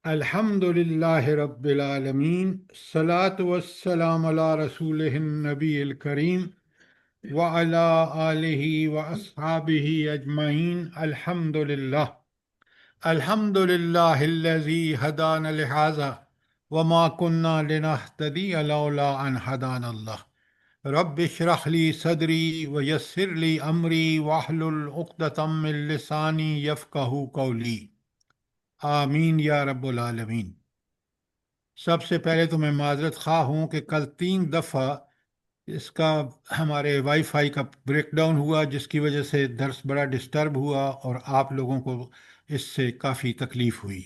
الحمد للہ رب العالمین، الصلاۃ والسلام علی رسول النبی الکریم وعلی آلہ واصحابہ اجمعین۔ الحمد للہ الحمد للہ الذی ہدانا لہذا وما كنا لنہتدی لولا ان ہدانا اللہ۔ رب اشرح لی صدری ویسر لی امری واحلل عقدۃ من لسانی یفقہوا قولی، آمین یا رب العالمین۔ سب سے پہلے تو میں معذرت خواہ ہوں کہ کل 3 دفعہ اس کا ہمارے وائی فائی کا بریک ڈاؤن ہوا، جس کی وجہ سے درس بڑا ڈسٹرب ہوا اور آپ لوگوں کو اس سے کافی تکلیف ہوئی۔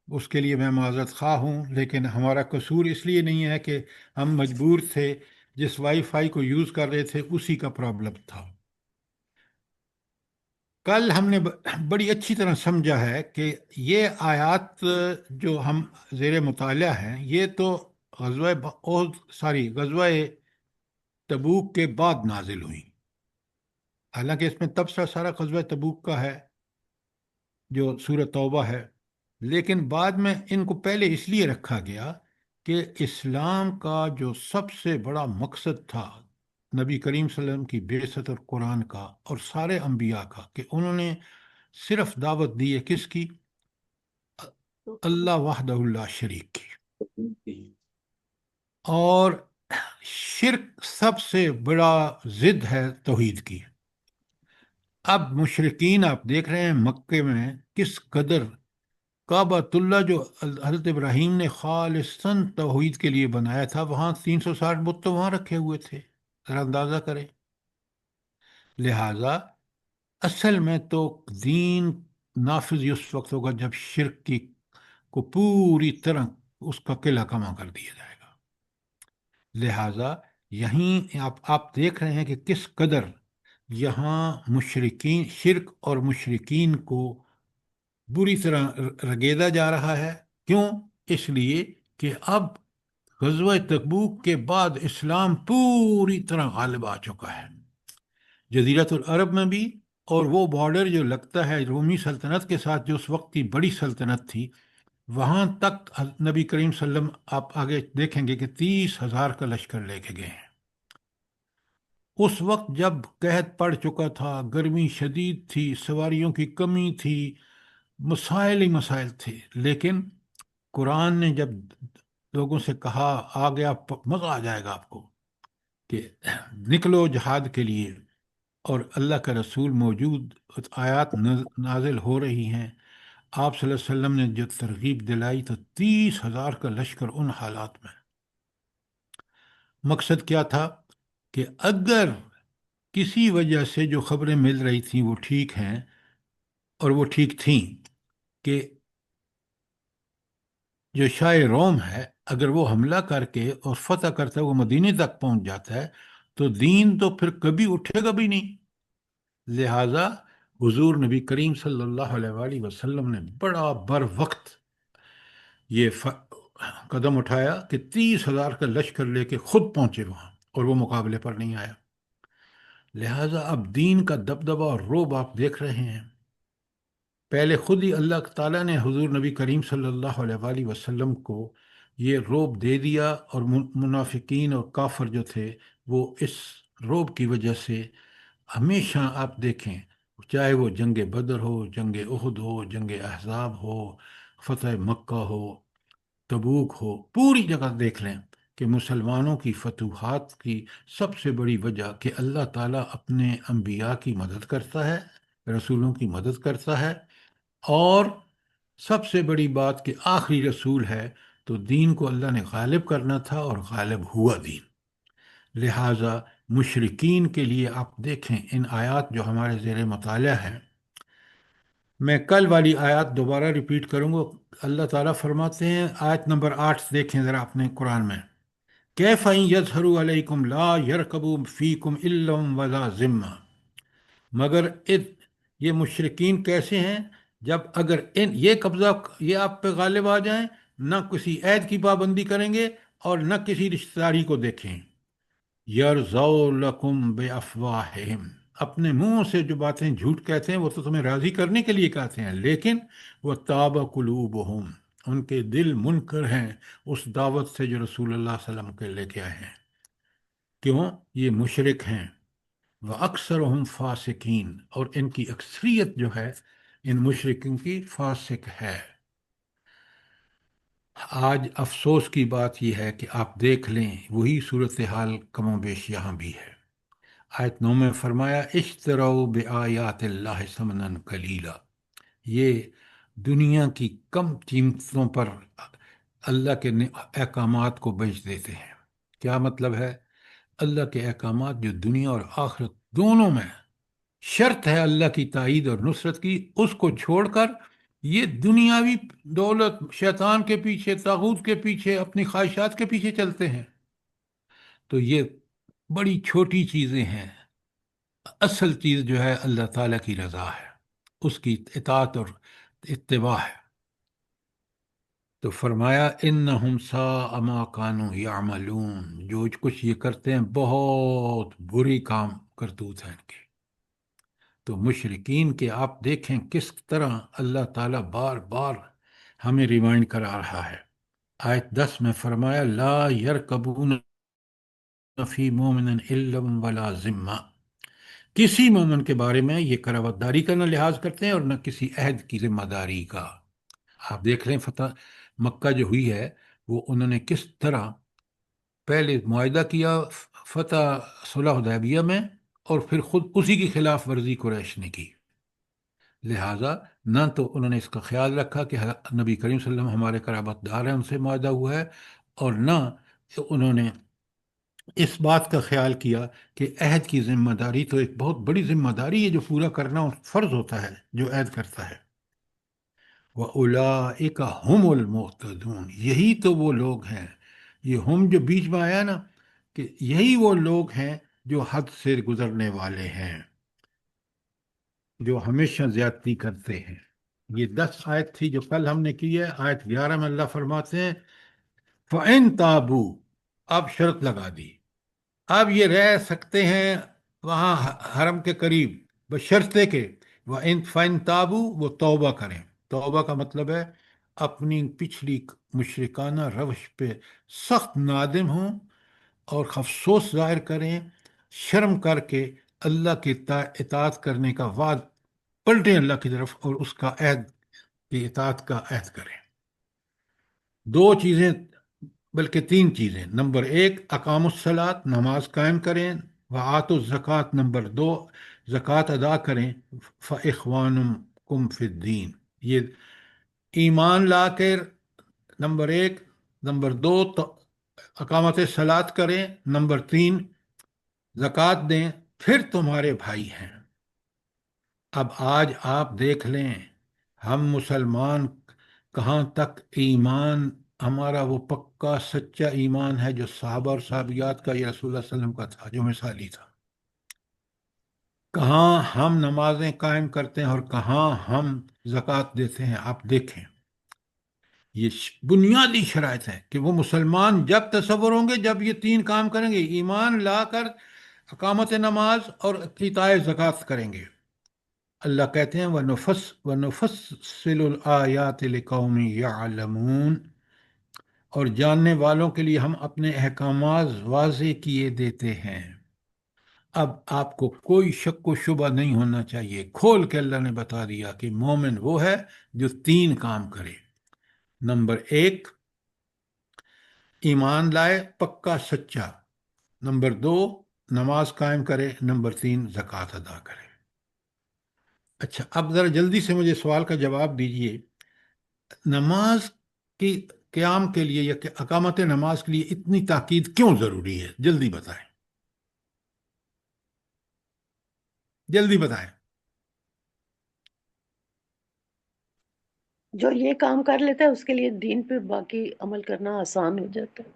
اس کے لیے میں معذرت خواہ ہوں، لیکن ہمارا قصور اس لیے نہیں ہے کہ ہم مجبور تھے، جس وائی فائی کو یوز کر رہے تھے اسی کا پرابلم تھا۔ کل ہم نے بڑی اچھی طرح سمجھا ہے کہ یہ آیات جو ہم زیر مطالعہ ہیں یہ تو غزوہ تبوک کے بعد نازل ہوئیں۔ حالانکہ اس میں تبصرہ سارا غزوہ تبوک کا ہے جو سورۃ توبہ ہے، لیکن بعد میں ان کو پہلے اس لیے رکھا گیا کہ اسلام کا جو سب سے بڑا مقصد تھا نبی کریم صلی اللہ علیہ وسلم کی بعثت اور قرآن کا اور سارے انبیاء کا، کہ انہوں نے صرف دعوت دی ہے کس کی؟ اللہ وحدہ لا شریک کی۔ اور شرک سب سے بڑا ضد ہے توحید کی۔ اب مشرکین آپ دیکھ رہے ہیں مکے میں کس قدر کعبۃ اللہ جو حضرت ابراہیم نے خالصاً توحید کے لیے بنایا تھا، وہاں 360 بت تو وہاں رکھے ہوئے تھے، ذرا اندازہ کریں۔ لہٰذا اصل میں تو دین نافذ اس وقت ہوگا جب شرک کو پوری طرح اس کا قلعہ کما کر دیا جائے گا۔ لہٰذا یہیں آپ دیکھ رہے ہیں کہ کس قدر یہاں مشرکین، شرک اور مشرکین کو بری طرح رگیدا جا رہا ہے۔ کیوں؟ اس لیے کہ اب غزوہ تبوک کے بعد اسلام پوری طرح غالب آ چکا ہے جزیرۃ العرب میں بھی، اور وہ بارڈر جو لگتا ہے رومی سلطنت کے ساتھ جو اس وقت کی بڑی سلطنت تھی، وہاں تک نبی کریم صلی اللہ علیہ وسلم آپ آگے دیکھیں گے کہ 30,000 کا لشکر لے کے گئے ہیں۔ اس وقت جب قحط پڑ چکا تھا، گرمی شدید تھی، سواریوں کی کمی تھی، مسائل ہی مسائل تھے، لیکن قرآن نے جب لوگوں سے کہا آ گیا مزہ آ جائے گا آپ کو کہ نکلو جہاد کے لیے، اور اللہ کا رسول موجود، آیات نازل ہو رہی ہیں، آپ صلی اللہ علیہ وسلم نے جو ترغیب دلائی تو 30,000 کا لشکر ان حالات میں۔ مقصد کیا تھا کہ اگر کسی وجہ سے جو خبریں مل رہی تھیں وہ ٹھیک ہیں، اور وہ ٹھیک تھیں، کہ جو شاہ روم ہے اگر وہ حملہ کر کے اور فتح کرتا ہے، وہ مدینے تک پہنچ جاتا ہے، تو دین تو پھر کبھی اٹھے گا بھی نہیں۔ لہٰذا حضور نبی کریم صلی اللہ علیہ وآلہ وسلم نے بڑا بر وقت یہ قدم اٹھایا کہ 30,000 کا لشکر لے کے خود پہنچے وہاں، اور وہ مقابلے پر نہیں آیا۔ لہٰذا اب دین کا دبدبہ اور رعب آپ دیکھ رہے ہیں۔ پہلے خود ہی اللہ تعالیٰ نے حضور نبی کریم صلی اللہ علیہ وآلہ وسلم کو یہ رعب دے دیا، اور منافقین اور کافر جو تھے وہ اس رعب کی وجہ سے ہمیشہ آپ دیکھیں، چاہے وہ جنگ بدر ہو، جنگ احد ہو، جنگ احزاب ہو، فتح مکہ ہو، تبوک ہو، پوری جگہ دیکھ لیں کہ مسلمانوں کی فتوحات کی سب سے بڑی وجہ کہ اللہ تعالیٰ اپنے انبیاء کی مدد کرتا ہے، رسولوں کی مدد کرتا ہے، اور سب سے بڑی بات کہ آخری رسول ہے تو دین کو اللہ نے غالب کرنا تھا، اور غالب ہوا دین۔ لہٰذا مشرکین کے لیے آپ دیکھیں ان آیات جو ہمارے زیر مطالعہ ہیں، میں کل والی آیات دوبارہ ریپیٹ کروں گا۔ اللہ تعالیٰ فرماتے ہیں، آیت نمبر 8 دیکھیں ذرا اپنے قرآن میں، کیف ان یظہروا علیکم لا یرقبوا فیکم الا ولا ذمہ۔ مگر یہ مشرکین کیسے ہیں؟ جب اگر یہ قبضہ یہ آپ پہ غالب آ جائیں، نہ کسی عہد کی پابندی کریں گے اور نہ کسی رشتہ داری کو دیکھیں۔ یرضوا لکم بافواہہم، اپنے منہ سے جو باتیں جھوٹ کہتے ہیں وہ تو تمہیں راضی کرنے کے لیے کہتے ہیں، لیکن وہ تاب قلوبہم، ان کے دل منکر ہیں اس دعوت سے جو رسول اللہ صلی اللہ علیہ وسلم کے لے کے آئے ہیں۔ کیوں؟ یہ مشرک ہیں، وہ اکثر ہم فاسقین، اور ان کی اکثریت جو ہے ان مشرکین کی فاسق ہے۔ آج افسوس کی بات یہ ہے کہ آپ دیکھ لیں وہی صورتحال کم و بیش یہاں بھی ہے۔ آیت 9 میں فرمایا اشتروا بآیات اللہ ثمنا قلیلا، یہ دنیا کی کم قیمتوں پر اللہ کے احکامات کو بیچ دیتے ہیں۔ کیا مطلب ہے؟ اللہ کے احکامات جو دنیا اور آخرت دونوں میں شرط ہے اللہ کی تائید اور نصرت کی، اس کو چھوڑ کر یہ دنیاوی دولت، شیطان کے پیچھے، طاغوت کے پیچھے، اپنی خواہشات کے پیچھے چلتے ہیں۔ تو یہ بڑی چھوٹی چیزیں ہیں، اصل چیز جو ہے اللہ تعالیٰ کی رضا ہے، اس کی اطاعت اور اتباع ہے۔ تو فرمایا انہم ساء ما کانوا یعملون، جو کچھ یہ کرتے ہیں بہت بری کام کرتوت ہے ان کی۔ تو مشرکین کے آپ دیکھیں کس طرح اللہ تعالیٰ بار بار ہمیں ریمائنڈ کرا رہا ہے۔ آیت 10 میں فرمایا لا یرکبون فی مومن الا ولا ذمہ، کسی مومن کے بارے میں یہ قرابت داری کا نہ لحاظ کرتے ہیں اور نہ کسی عہد کی ذمہ داری کا۔ آپ دیکھ لیں فتح مکہ جو ہوئی ہے وہ انہوں نے کس طرح پہلے معاہدہ کیا فتح صلح حدیبیہ میں، اور پھر خود اسی کی خلاف ورزی قریش نے کی۔ لہٰذا نہ تو انہوں نے اس کا خیال رکھا کہ نبی کریم صلی اللہ علیہ وسلم ہمارے قرابت دار ہیں، ان سے معاہدہ ہوا ہے، اور نہ انہوں نے اس بات کا خیال کیا کہ عہد کی ذمہ داری تو ایک بہت بڑی ذمہ داری ہے جو پورا کرنا فرض ہوتا ہے جو عہد کرتا ہے۔ وَأُولَئِكَ هُمُ الْمُهْتَدُونَ، یہی تو وہ لوگ ہیں، یہ ہم جو بیچ میں آیا نا، کہ یہی وہ لوگ ہیں جو حد سے گزرنے والے ہیں، جو ہمیشہ زیادتی کرتے ہیں۔ یہ 10 آیت تھی جو کل ہم نے کی ہے۔ آیت 11 میں اللہ فرماتے ہیں فَإِن تَابُوا، اب شرط لگا دی، اب یہ رہ سکتے ہیں وہاں حرم کے قریب بشرطے کہ فَإِن تَابُوا، وہ توبہ کریں۔ توبہ کا مطلب ہے اپنی پچھلی مشرکانہ روش پہ سخت نادم ہوں اور افسوس ظاہر کریں، شرم کر کے اللہ کی اطاعت کرنے کا وعد پلٹیں اللہ کی طرف، اور اس کا عہد کی اطاعت کا عہد کریں۔ دو چیزیں، بلکہ 3 چیزیں۔ نمبر 1 اقام الصلاۃ، نماز قائم کریں، وآتوا الزکوٰۃ، نمبر 2 زکوٰۃ ادا کریں، فإخوانکم فی الدین، یہ ایمان لا کر نمبر 1، نمبر 2 اقامت صلاۃ کریں، نمبر 3 زکوٰۃ دیں، پھر تمہارے بھائی ہیں۔ اب آج آپ دیکھ لیں ہم مسلمان کہاں تک ایمان، ہمارا وہ پکا سچا ایمان ہے جو صحابہ اور صحابیات کا، یا رسول اللہ صلی اللہ علیہ وسلم کا تھا جو مثالی تھا۔ کہاں ہم نمازیں قائم کرتے ہیں اور کہاں ہم زکوٰۃ دیتے ہیں، آپ دیکھیں۔ یہ بنیادی شرائط ہے کہ وہ مسلمان جب تصور ہوں گے جب یہ 3 کام کریں گے، ایمان لا کر اقامت نماز اور ایتاء زکوٰۃ کریں گے۔ اللہ کہتے ہیں وَنُفَصِّلُ الْآيَاتِ لِقَوْمٍ يَعْلَمُونَ، اور جاننے والوں کے لیے ہم اپنے احکامات واضح کیے دیتے ہیں۔ اب آپ کو کوئی شک و شبہ نہیں ہونا چاہیے، کھول کے اللہ نے بتا دیا کہ مومن وہ ہے جو 3 کام کرے۔ نمبر 1 ایمان لائے پکا سچا، نمبر 2 نماز قائم کرے، نمبر 3 زکوٰۃ ادا کرے۔ اچھا، اب ذرا جلدی سے مجھے سوال کا جواب دیجئے، نماز کی قیام کے لیے یا اقامت نماز کے لیے اتنی تاکید کیوں ضروری ہے؟ جلدی بتائیں، جلدی بتائیں۔ جو یہ کام کر لیتا ہے اس کے لیے دین پہ باقی عمل کرنا آسان ہو جاتا ہے۔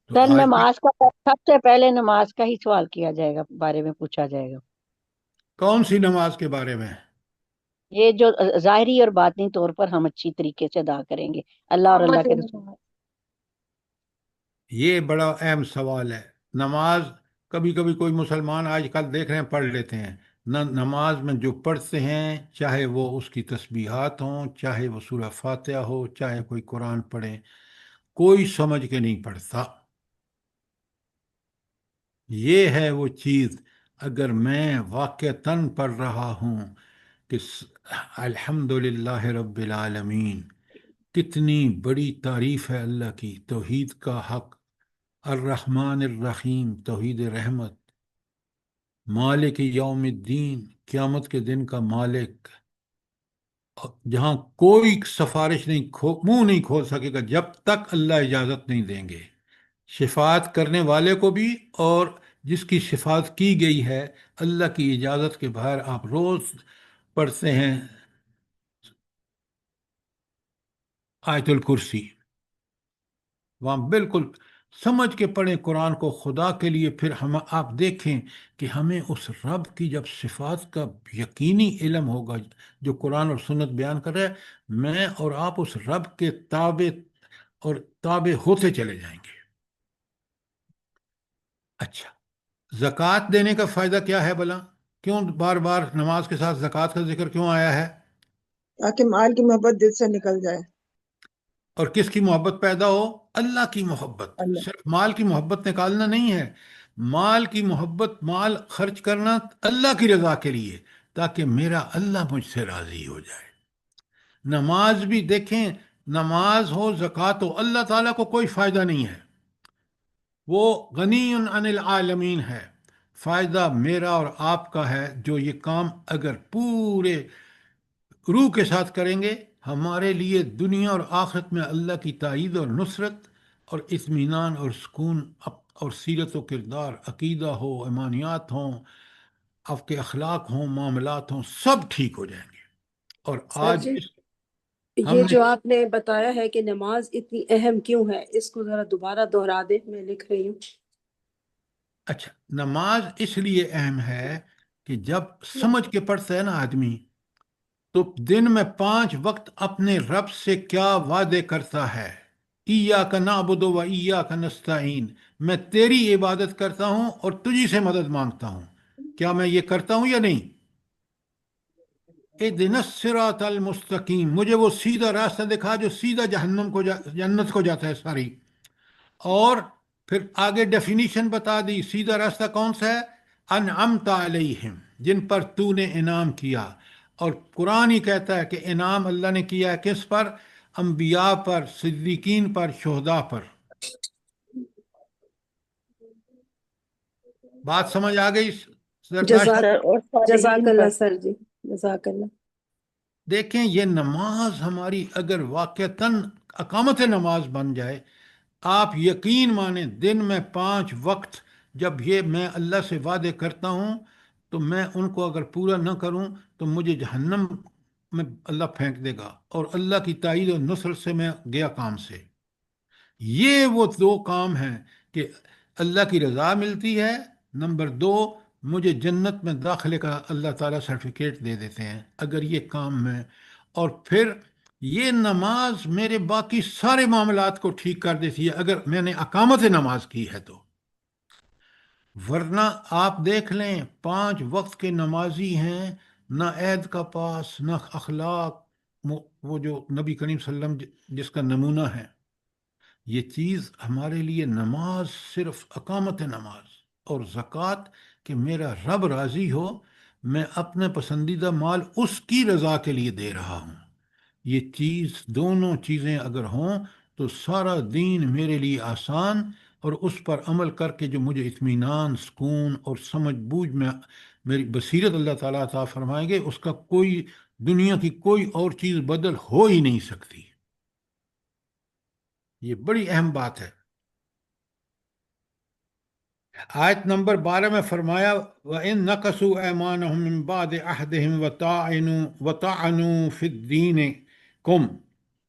تو سر آج نماز کا سب سے پہلے نماز کا ہی سوال کیا جائے گا، بارے میں پوچھا جائے گا۔ کون سی نماز کے بارے میں؟ یہ جو ظاہری اور باطنی طور پر ہم اچھی طریقے سے ادا کریں گے اللہ اور اللہ کے رسول۔ یہ بڑا اہم سوال ہے۔ نماز کبھی کبھی کوئی مسلمان آج کل دیکھ رہے ہیں پڑھ لیتے ہیں، نہ نماز میں جو پڑھتے ہیں، چاہے وہ اس کی تسبیحات ہوں، چاہے وہ سورہ فاتحہ ہو، چاہے کوئی قرآن پڑھے، کوئی سمجھ کے نہیں پڑھتا۔ یہ ہے وہ چیز، اگر میں واقعتاً پڑھ رہا ہوں کہ الحمد للہ رب العالمین، کتنی بڑی تعریف ہے اللہ کی، توحید کا حق، الرحمن الرحیم توحید رحمت، مالک یوم الدین قیامت کے دن کا مالک، جہاں کوئی سفارش نہیں منہ نہیں کھول سکے گا جب تک اللہ اجازت نہیں دیں گے، شفاعت کرنے والے کو بھی اور جس کی شفاعت کی گئی ہے، اللہ کی اجازت کے بغیر آپ روز پڑھتے ہیں آیت الکرسی، وہاں بالکل سمجھ کے پڑھیں قرآن کو خدا کے لیے، پھر ہم آپ دیکھیں کہ ہمیں اس رب کی جب صفات کا یقینی علم ہوگا جو قرآن اور سنت بیان کر رہا ہے، میں اور آپ اس رب کے تابع اور تابع ہوتے چلے جائیں گے۔ اچھا، زکوٰۃ دینے کا فائدہ کیا ہے بھلا؟ کیوں بار بار نماز کے ساتھ زکوٰۃ کا ذکر کیوں آیا ہے؟ تاکہ مال کی محبت دل سے نکل جائے۔ اور کس کی محبت پیدا ہو؟ اللہ کی محبت۔ اللہ صرف مال کی محبت نکالنا نہیں ہے، مال کی محبت، مال خرچ کرنا اللہ کی رضا کے لیے، تاکہ میرا اللہ مجھ سے راضی ہو جائے۔ نماز بھی دیکھیں، نماز ہو زکوٰۃ ہو، اللہ تعالیٰ کو کوئی فائدہ نہیں ہے، وہ غنی عن العالمین ہے۔ فائدہ میرا اور آپ کا ہے، جو یہ کام اگر پورے روح کے ساتھ کریں گے، ہمارے لیے دنیا اور آخرت میں اللہ کی تائید اور نصرت اور اطمینان اور سکون، اور سیرت و کردار، عقیدہ ہو، ایمانیات ہوں، آپ کے اخلاق ہوں، معاملات ہوں، سب ٹھیک ہو جائیں گے۔ اور سر آج جی، ہم یہ نے، جو آپ نے بتایا ہے کہ نماز اتنی اہم کیوں ہے، اس کو ذرا دوبارہ دہرا دیں، میں لکھ رہی ہوں۔ اچھا، نماز اس لیے اہم ہے کہ جب سمجھ کے پڑھتا ہے نا آدمی، تو دن میں 5 وقت اپنے رب سے کیا وعدے کرتا ہے، ایاک نعبد و ایاک نستعین، میں تیری عبادت کرتا ہوں اور تجھی سے مدد مانگتا ہوں۔ کیا میں یہ کرتا ہوں یا نہیں؟ اہدنا الصراط المستقیم، مجھے وہ سیدھا راستہ دکھا جو سیدھا جہنم کو جنت کو جاتا ہے ساری۔ اور پھر آگے ڈیفینیشن بتا دی، سیدھا راستہ کون سا ہے؟ انعمت علیہم، جن پر تو نے انعام کیا۔ اور قرآن ہی کہتا ہے کہ انعام اللہ نے کیا ہے کس پر؟ انبیاء پر، صدیقین پر، شہداء پر۔ بات سمجھ آ گئی زرداشت؟ جزاک سر اور جزاک صالحین اللہ پر۔ سر جی، جزاک اللہ۔ دیکھیں، یہ نماز ہماری اگر واقعتاً اقامت نماز بن جائے، آپ یقین مانیں دن میں 5 وقت جب یہ میں اللہ سے وعدے کرتا ہوں، تو میں ان کو اگر پورا نہ کروں تو مجھے جہنم میں اللہ پھینک دے گا، اور اللہ کی تائید و نصرت سے میں گیا کام سے۔ یہ وہ 2 کام ہیں کہ اللہ کی رضا ملتی ہے، نمبر 2، مجھے جنت میں داخلے کا اللہ تعالیٰ سرٹیفکیٹ دے دیتے ہیں اگر یہ کام میں۔ اور پھر یہ نماز میرے باقی سارے معاملات کو ٹھیک کر دیتی ہے اگر میں نے اقامت نماز کی ہے تو۔ ورنہ آپ دیکھ لیں، 5 وقت کے نمازی ہیں، نہ عید کا پاس، نہ اخلاق، وہ جو نبی کریم صلی اللہ علیہ وسلم جس کا نمونہ ہے۔ یہ چیز ہمارے لیے نماز صرف اقامت نماز، اور زکوٰۃ کہ میرا رب راضی ہو، میں اپنے پسندیدہ مال اس کی رضا کے لیے دے رہا ہوں۔ یہ چیز، دونوں چیزیں اگر ہوں تو سارا دین میرے لیے آسان، اور اس پر عمل کر کے جو مجھے اطمینان، سکون اور سمجھ بوجھ میں میری بصیرت اللہ تعالیٰ عطا فرمائیں گے، اس کا کوئی دنیا کی کوئی اور چیز بدل ہو ہی نہیں سکتی۔ یہ بڑی اہم بات ہے۔ آیت نمبر 12 میں فرمایا، وَإِن نَقَصُوا أَيْمَانَهُم مِّن بَعْدِ عَهْدِهِمْ وَطَعَنُوا فِي الدِّينِكُمْ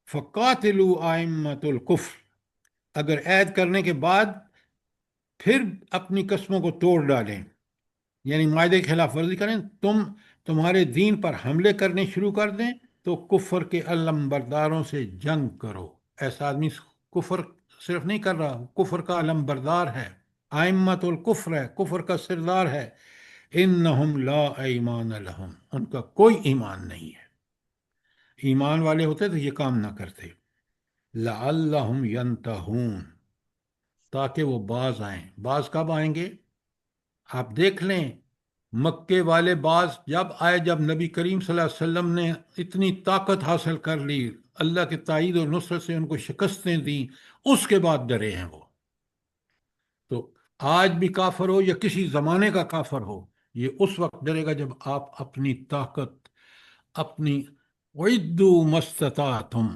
فَقَاتِلُوا أَئِمَّةَ الْكُفْرِ، اگر عہد کرنے کے بعد پھر اپنی قسموں کو توڑ ڈالیں، یعنی معاہدے کی خلاف ورزی کریں، تمہارے دین پر حملے کرنے شروع کر دیں، تو کفر کے علم برداروں سے جنگ کرو۔ ایسا آدمی کفر صرف نہیں کر رہا، کفر کا علم بردار ہے، ائمۃ الکفر ہے، کفر کا سردار ہے۔ انہم لا ایمان لہم، ان کا کوئی ایمان نہیں ہے، ایمان والے ہوتے تو یہ کام نہ کرتے، لعلہم ینتہون، تاکہ وہ باز آئیں۔ باز کب آئیں گے؟ آپ دیکھ لیں، مکے والے باز جب آئے، جب نبی کریم صلی اللہ علیہ وسلم نے اتنی طاقت حاصل کر لی، اللہ کے تائید اور نصرت سے ان کو شکستیں دیں، اس کے بعد ڈرے ہیں وہ۔ تو آج بھی کافر ہو یا کسی زمانے کا کافر ہو، یہ اس وقت ڈرے گا جب آپ اپنی طاقت، اپنی وَعِدُّوا مَا اسْتَطَعْتُمْ،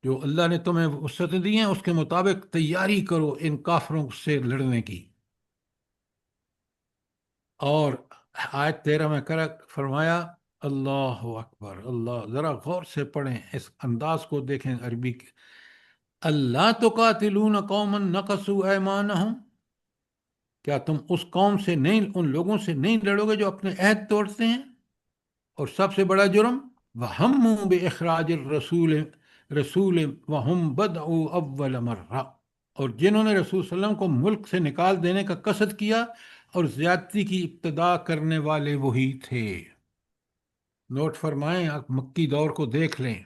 جو اللہ نے تمہیں وسعتیں دی ہیں اس کے مطابق تیاری کرو ان کافروں سے لڑنے کی۔ اور آیت 13 میں فرمایا اللہ اکبر، اللہ، ذرا غور سے پڑھیں، اس انداز کو دیکھیں عربی کے، اللہ تقاتلون قوما نقضوا ایمانہم، کیا تم اس قوم سے نہیں، ان لوگوں سے نہیں لڑو گے جو اپنے عہد توڑتے ہیں؟ اور سب سے بڑا جرم وَهَمُّوا بِإِخْرَاجِ الرَّسُولِ وَهُمْ بَدْأُوا أَوَّلَ مَرَّةٍ، اور جنہوں نے رسول صلی اللہ علیہ وسلم کو ملک سے نکال دینے کا قصد کیا اور زیادتی کی ابتدا کرنے والے وہی تھے۔ نوٹ فرمائیں، آپ مکی دور کو دیکھ لیں،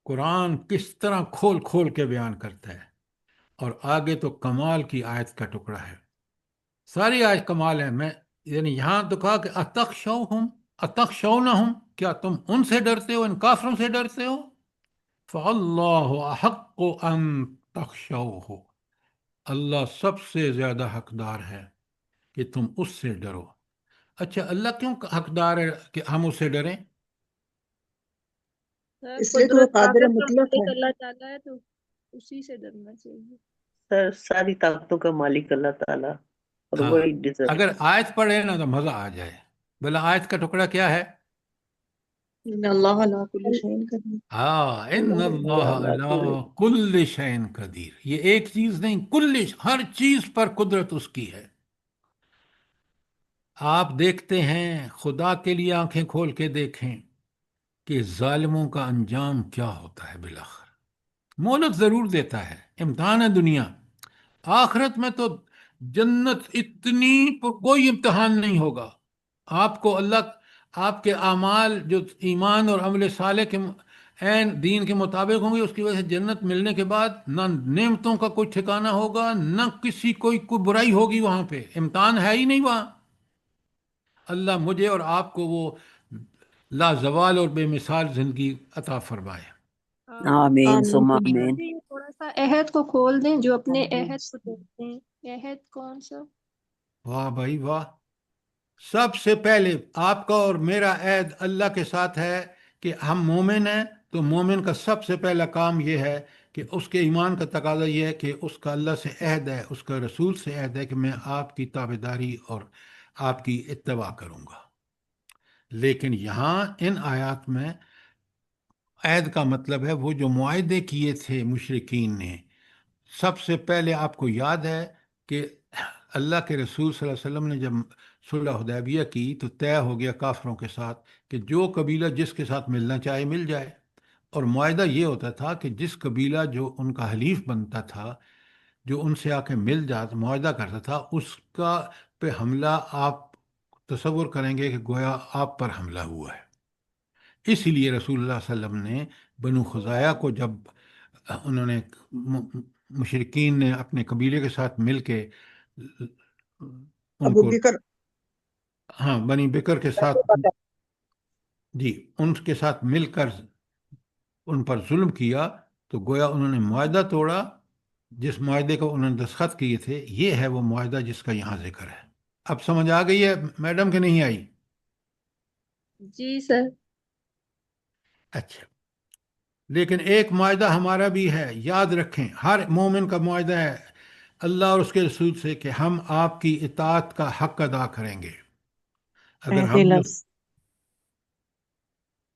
قرآن کس طرح کھول کھول کے بیان کرتا ہے، اور آگے تو کمال کی آیت کا ٹکڑا ہے، ساری آیت کمال ہے۔ میں یعنی یہاں تو کہا کہ اتخشونہم، کیا تم ان سے ڈرتے ہو، ان کافروں سے ڈرتے ہو؟ فَاللَّهُ أَحَقُّ أَن تَخْشَوْهُ، اللہ سب سے زیادہ حقدار ہے کہ تم اس سے ڈرو۔ اچھا، اللہ کیوں حقدار ہے کہ ہم اس سے ڈریں؟ سر اس لیے کہ وہ قدرت قادر طاقت کا مطلق مالک ہے۔ اللہ تعالیٰ ہے، تو اسی سے ڈرنا چاہیے۔ سر ساری طاقتوں کا مالک اللہ تعالیٰ، اور ہاں، وہی ڈیزرو۔ اگر آیت پڑھے نا تو مزہ آ جائے۔ بلا آیت کا ٹکڑا کیا ہے؟ ان اللہ علی کل شیء قدیر۔ ہاں، ان اللہ علی کل شیء قدیر، یہ ایک چیز نہیں، ہر چیز پر قدرت اس کی ہے۔ آپ دیکھتے ہیں، خدا کے لیے آنکھیں کھول کے دیکھیں کہ ظالموں کا انجام کیا ہوتا ہے، بالآخر مہلت ضرور دیتا ہے، امتحان ہے دنیا، آخرت میں تو جنت اتنی کوئی امتحان نہیں ہوگا۔ آپ کو اللہ آپ کے اعمال جو ایمان اور عمل صالح کے عین دین کے مطابق ہوں گے، اس کی وجہ سے جنت ملنے کے بعد نہ نعمتوں کا کوئی ٹھکانہ ہوگا، نہ کسی کوئی برائی ہوگی، وہاں پہ امتحان ہے ہی نہیں وہاں۔ اللہ مجھے اور آپ کو وہ لازوال اور بے مثال زندگی عطا فرمائے۔ آمین ثم آمین۔ آمین۔ جی، تھوڑا سا عہد کو کھول دیں، جو اپنے آمین۔ عہد کو دیکھتے ہیں، عہد کون سا؟ واہ بھائی واہ، سب سے پہلے آپ کا اور میرا عہد اللہ کے ساتھ ہے کہ ہم مومن ہیں، تو مومن کا سب سے پہلا کام یہ ہے کہ اس کے ایمان کا تقاضا یہ ہے کہ اس کا اللہ سے عہد ہے، اس کا رسول سے عہد ہے کہ میں آپ کی تابعداری اور آپ کی اتباع کروں گا۔ لیکن یہاں ان آیات میں عہد کا مطلب ہے وہ جو معاہدے کیے تھے مشرکین نے۔ سب سے پہلے آپ کو یاد ہے کہ اللہ کے رسول صلی اللہ علیہ وسلم نے جب صلح حدیبیہ کی تو طے ہو گیا کافروں کے ساتھ کہ جو قبیلہ جس کے ساتھ ملنا چاہے مل جائے، اور معاہدہ یہ ہوتا تھا کہ جس قبیلہ جو ان کا حلیف بنتا تھا، جو ان سے آ کے مل جاتا، معاہدہ کرتا تھا، اس کا پہ حملہ آپ تصور کریں گے کہ گویا آپ پر حملہ ہوا ہے۔ اس لیے رسول اللہ صلی اللہ علیہ وسلم نے بنو خزاعہ کو، جب انہوں نے مشرکین نے اپنے قبیلے کے ساتھ مل کے ان ابو کو، بکر ہاں بنی بکر کے ساتھ، جی ان کے ساتھ مل کر ان پر ظلم کیا، تو گویا انہوں نے معاہدہ توڑا، جس معاہدے کو انہوں نے دستخط کیے تھے، یہ ہے وہ معاہدہ جس کا یہاں ذکر ہے۔ اب سمجھ آ گئی ہے میڈم کہ نہیں آئی؟ جی سر۔ اچھا، لیکن ایک معاہدہ ہمارا بھی ہے، یاد رکھیں، ہر مومن کا معاہدہ ہے اللہ اور اس کے رسول سے کہ ہم آپ کی اطاعت کا حق ادا کریں گے۔ اگر عہد ہم نے، لفظ،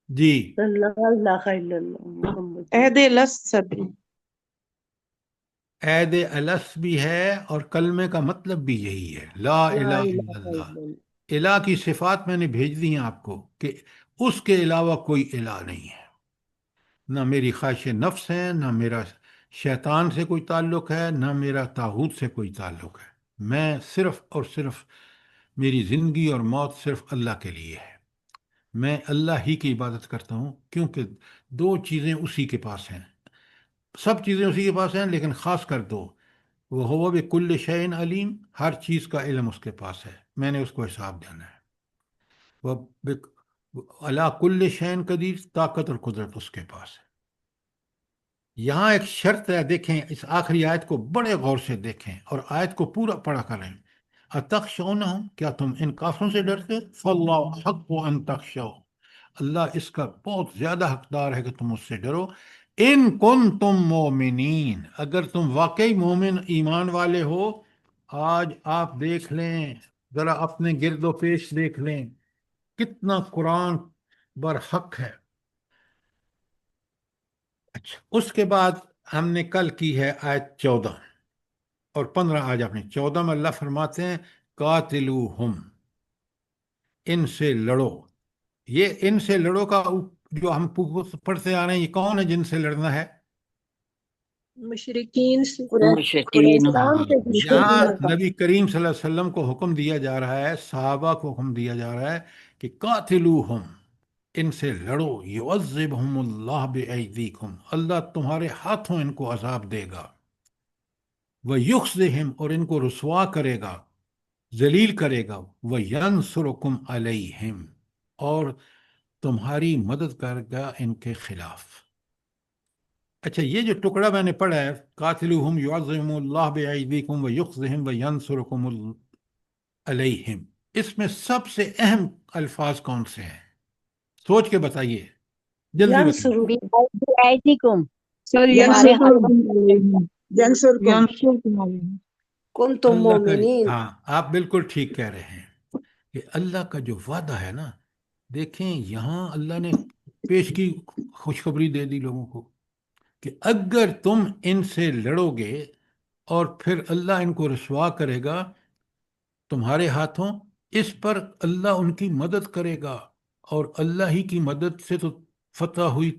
جی، لا الہ الا اللہ محمد عہد لفظ سب۔ عہد الس بھی ہے اور کلمے کا مطلب بھی یہی ہے، لا لا الہ الہ الا الا اللہ۔ اللہ۔ الہ کی صفات میں نے بھیج دی ہیں آپ کو کہ اس کے علاوہ کوئی الہ نہیں ہے، نہ میری خواہش نفس ہے، نہ میرا شیطان سے کوئی تعلق ہے، نہ میرا طاغوت سے کوئی تعلق ہے، میں صرف اور صرف میری زندگی اور موت صرف اللہ کے لیے ہے، میں اللہ ہی کی عبادت کرتا ہوں، کیونکہ دو چیزیں اسی کے پاس ہیں، سب چیزیں اسی کے پاس ہیں لیکن خاص کر دو، وہ ہوا بکل شیء علیم، ہر چیز کا علم اس کے پاس ہے، میں نے اس کو حساب دینا ہے، وہ اللہ کل شیء قدیر، طاقت اور قدرت اس کے پاس ہے۔ یہاں ایک شرط ہے، دیکھیں اس آخری آیت کو بڑے غور سے دیکھیں اور آیت کو پورا پڑھا کریں۔ اتخشونہم، کیا تم ان کافروں سے ڈرتے؟ فاللہ حق ان تخشوا، اللہ اس کا بہت زیادہ حقدار ہے کہ تم اس سے ڈرو۔ ان کنتم مومنین، اگر تم واقعی مومن ایمان والے ہو۔ آج آپ دیکھ لیں، ذرا اپنے گرد و پیش دیکھ لیں، کتنا قرآن برحق ہے۔ اچھا، اس کے بعد ہم نے کل کی ہے آیت 14 اور 15، آج آپ نے 14 میں اللہ فرماتے ہیں قاتلوہم، ان سے لڑو۔ یہ ان سے لڑو کا جو ہم پڑھتے آ رہے ہیں، یہ کون ہے جن سے لڑنا ہے؟ مشرقین سے مشرکین، اسلام کے یہاں دشمنوں کا۔ نبی کریم صلی اللہ علیہ وسلم کو حکم دیا جا رہا ہے، صحابہ کو حکم دیا جا رہا ہے کہ قاتلوہم، ان سے لڑو، یعذبہم اللہ بایدیکم، اللہ تمہارے ہاتھوں ان کو عذاب دے گا، وَيُخْزِهِمْ، اور ان کو رسوا کرے گا، ذلیل کرے گا، وَيَنْصُرُكُمْ عَلَيْهِمْ، اور تمہاری مدد کرے گا ان کے خلاف۔ اچھا، یہ جو ٹکڑا میں نے پڑھا ہے، قاتلوہم یعذبہم اللہ بایدیکم ویخزہم وینصرکم علیہم، اس میں سب سے اہم الفاظ کون سے ہیں؟ سوچ کے بتائیے، جلدی بتائیے۔ ینصرو، بِأَيْدِيكُمْ، سر تمہارے ہاتھ، ینصرکم کنتم اللہ کا، مومنین، ہاں آپ بالکل ٹھیک کہہ رہے ہیں کہ اللہ کا جو وعدہ ہے نا، دیکھیں یہاں اللہ نے پیش کی، خوشخبری دے دی لوگوں کو کہ اگر تم ان سے لڑو گے اور پھر اللہ ان کو رسوا کرے گا تمہارے ہاتھوں، اس پر اللہ ان کی مدد کرے گا، اور اللہ ہی کی مدد سے تو فتح ہوئی،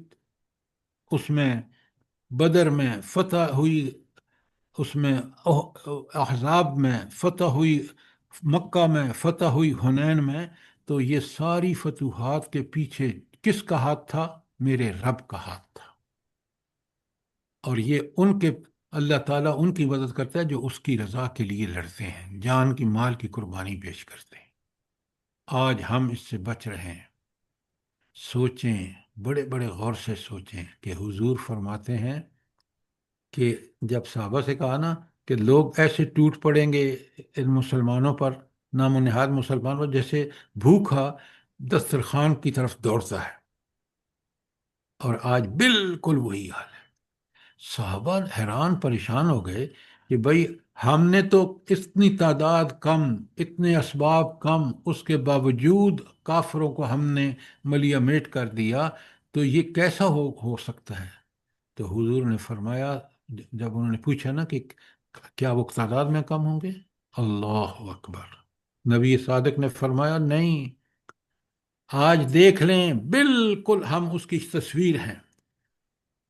اس میں بدر میں فتح ہوئی، اس میں احزاب میں فتح ہوئی، مکہ میں فتح ہوئی، حنین میں، تو یہ ساری فتوحات کے پیچھے کس کا ہاتھ تھا؟ میرے رب کا ہاتھ تھا، اور یہ ان کے، اللہ تعالیٰ ان کی مدد کرتا ہے جو اس کی رضا کے لیے لڑتے ہیں، جان کی مال کی قربانی پیش کرتے ہیں۔ آج ہم اس سے بچ رہے ہیں۔ سوچیں، بڑے بڑے غور سے سوچیں کہ حضور فرماتے ہیں کہ جب صحابہ سے کہا نا کہ لوگ ایسے ٹوٹ پڑیں گے ان مسلمانوں پر، نام و نہاد مسلمانوں پر، جیسے بھوکا دسترخوان کی طرف دوڑتا ہے، اور آج بالکل وہی حال ہے۔ صحابہ حیران پریشان ہو گئے کہ بھئی ہم نے تو اتنی تعداد کم، اتنے اسباب کم، اس کے باوجود کافروں کو ہم نے ملیہ میٹ کر دیا، تو یہ کیسا ہو سکتا ہے؟ تو حضور نے فرمایا، جب انہوں نے پوچھا نا کہ کیا وہ تعداد میں کم ہوں گے؟ اللہ اکبر، نبی صادق نے فرمایا نہیں، آج دیکھ لیں بالکل ہم اس کی تصویر ہیں،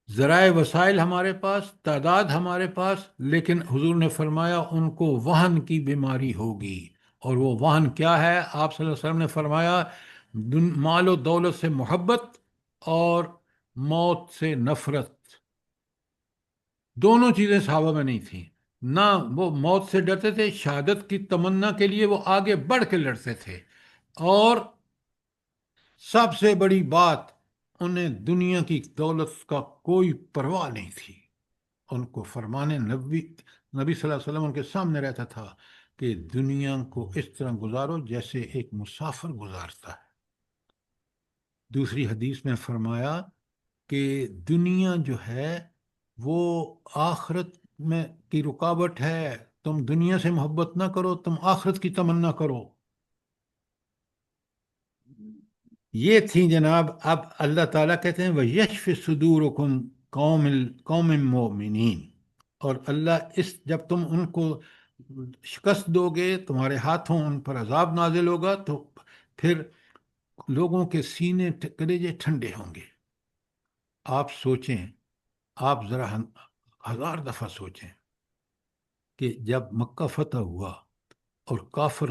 ذرائع وسائل ہمارے پاس، تعداد ہمارے پاس، لیکن حضور نے فرمایا ان کو وہن کی بیماری ہوگی، اور وہ وہن کیا ہے؟ آپ صلی اللہ علیہ وسلم نے فرمایا مال و دولت سے محبت اور موت سے نفرت، دونوں چیزیں صحابہ میں نہیں تھیں، نہ وہ موت سے ڈرتے تھے، شہادت کی تمنا کے لیے وہ آگے بڑھ کے لڑتے تھے، اور سب سے بڑی بات، انہیں دنیا کی دولت کا کوئی پرواہ نہیں تھی۔ ان کو فرمانے نبی صلی اللہ علیہ وسلم ان کے سامنے رہتا تھا کہ دنیا کو اس طرح گزارو جیسے ایک مسافر گزارتا ہے۔ دوسری حدیث میں فرمایا کہ دنیا جو ہے وہ آخرت میں کی رکاوٹ ہے، تم دنیا سے محبت نہ کرو، تم آخرت کی تمنا کرو۔ یہ تھی جناب۔ اب اللہ تعالیٰ کہتے ہیں وَيَشْفِ صُدُورُكُمْ قوم مُؤْمِنِينَ، اور اللہ جب تم ان کو شکست دو گے، تمہارے ہاتھوں ان پر عذاب نازل ہوگا، تو پھر لوگوں کے سینے کلیجے ٹھنڈے ہوں گے۔ آپ سوچیں، آپ ذرا 1000 دفعہ سوچیں کہ جب مکہ فتح ہوا اور کافر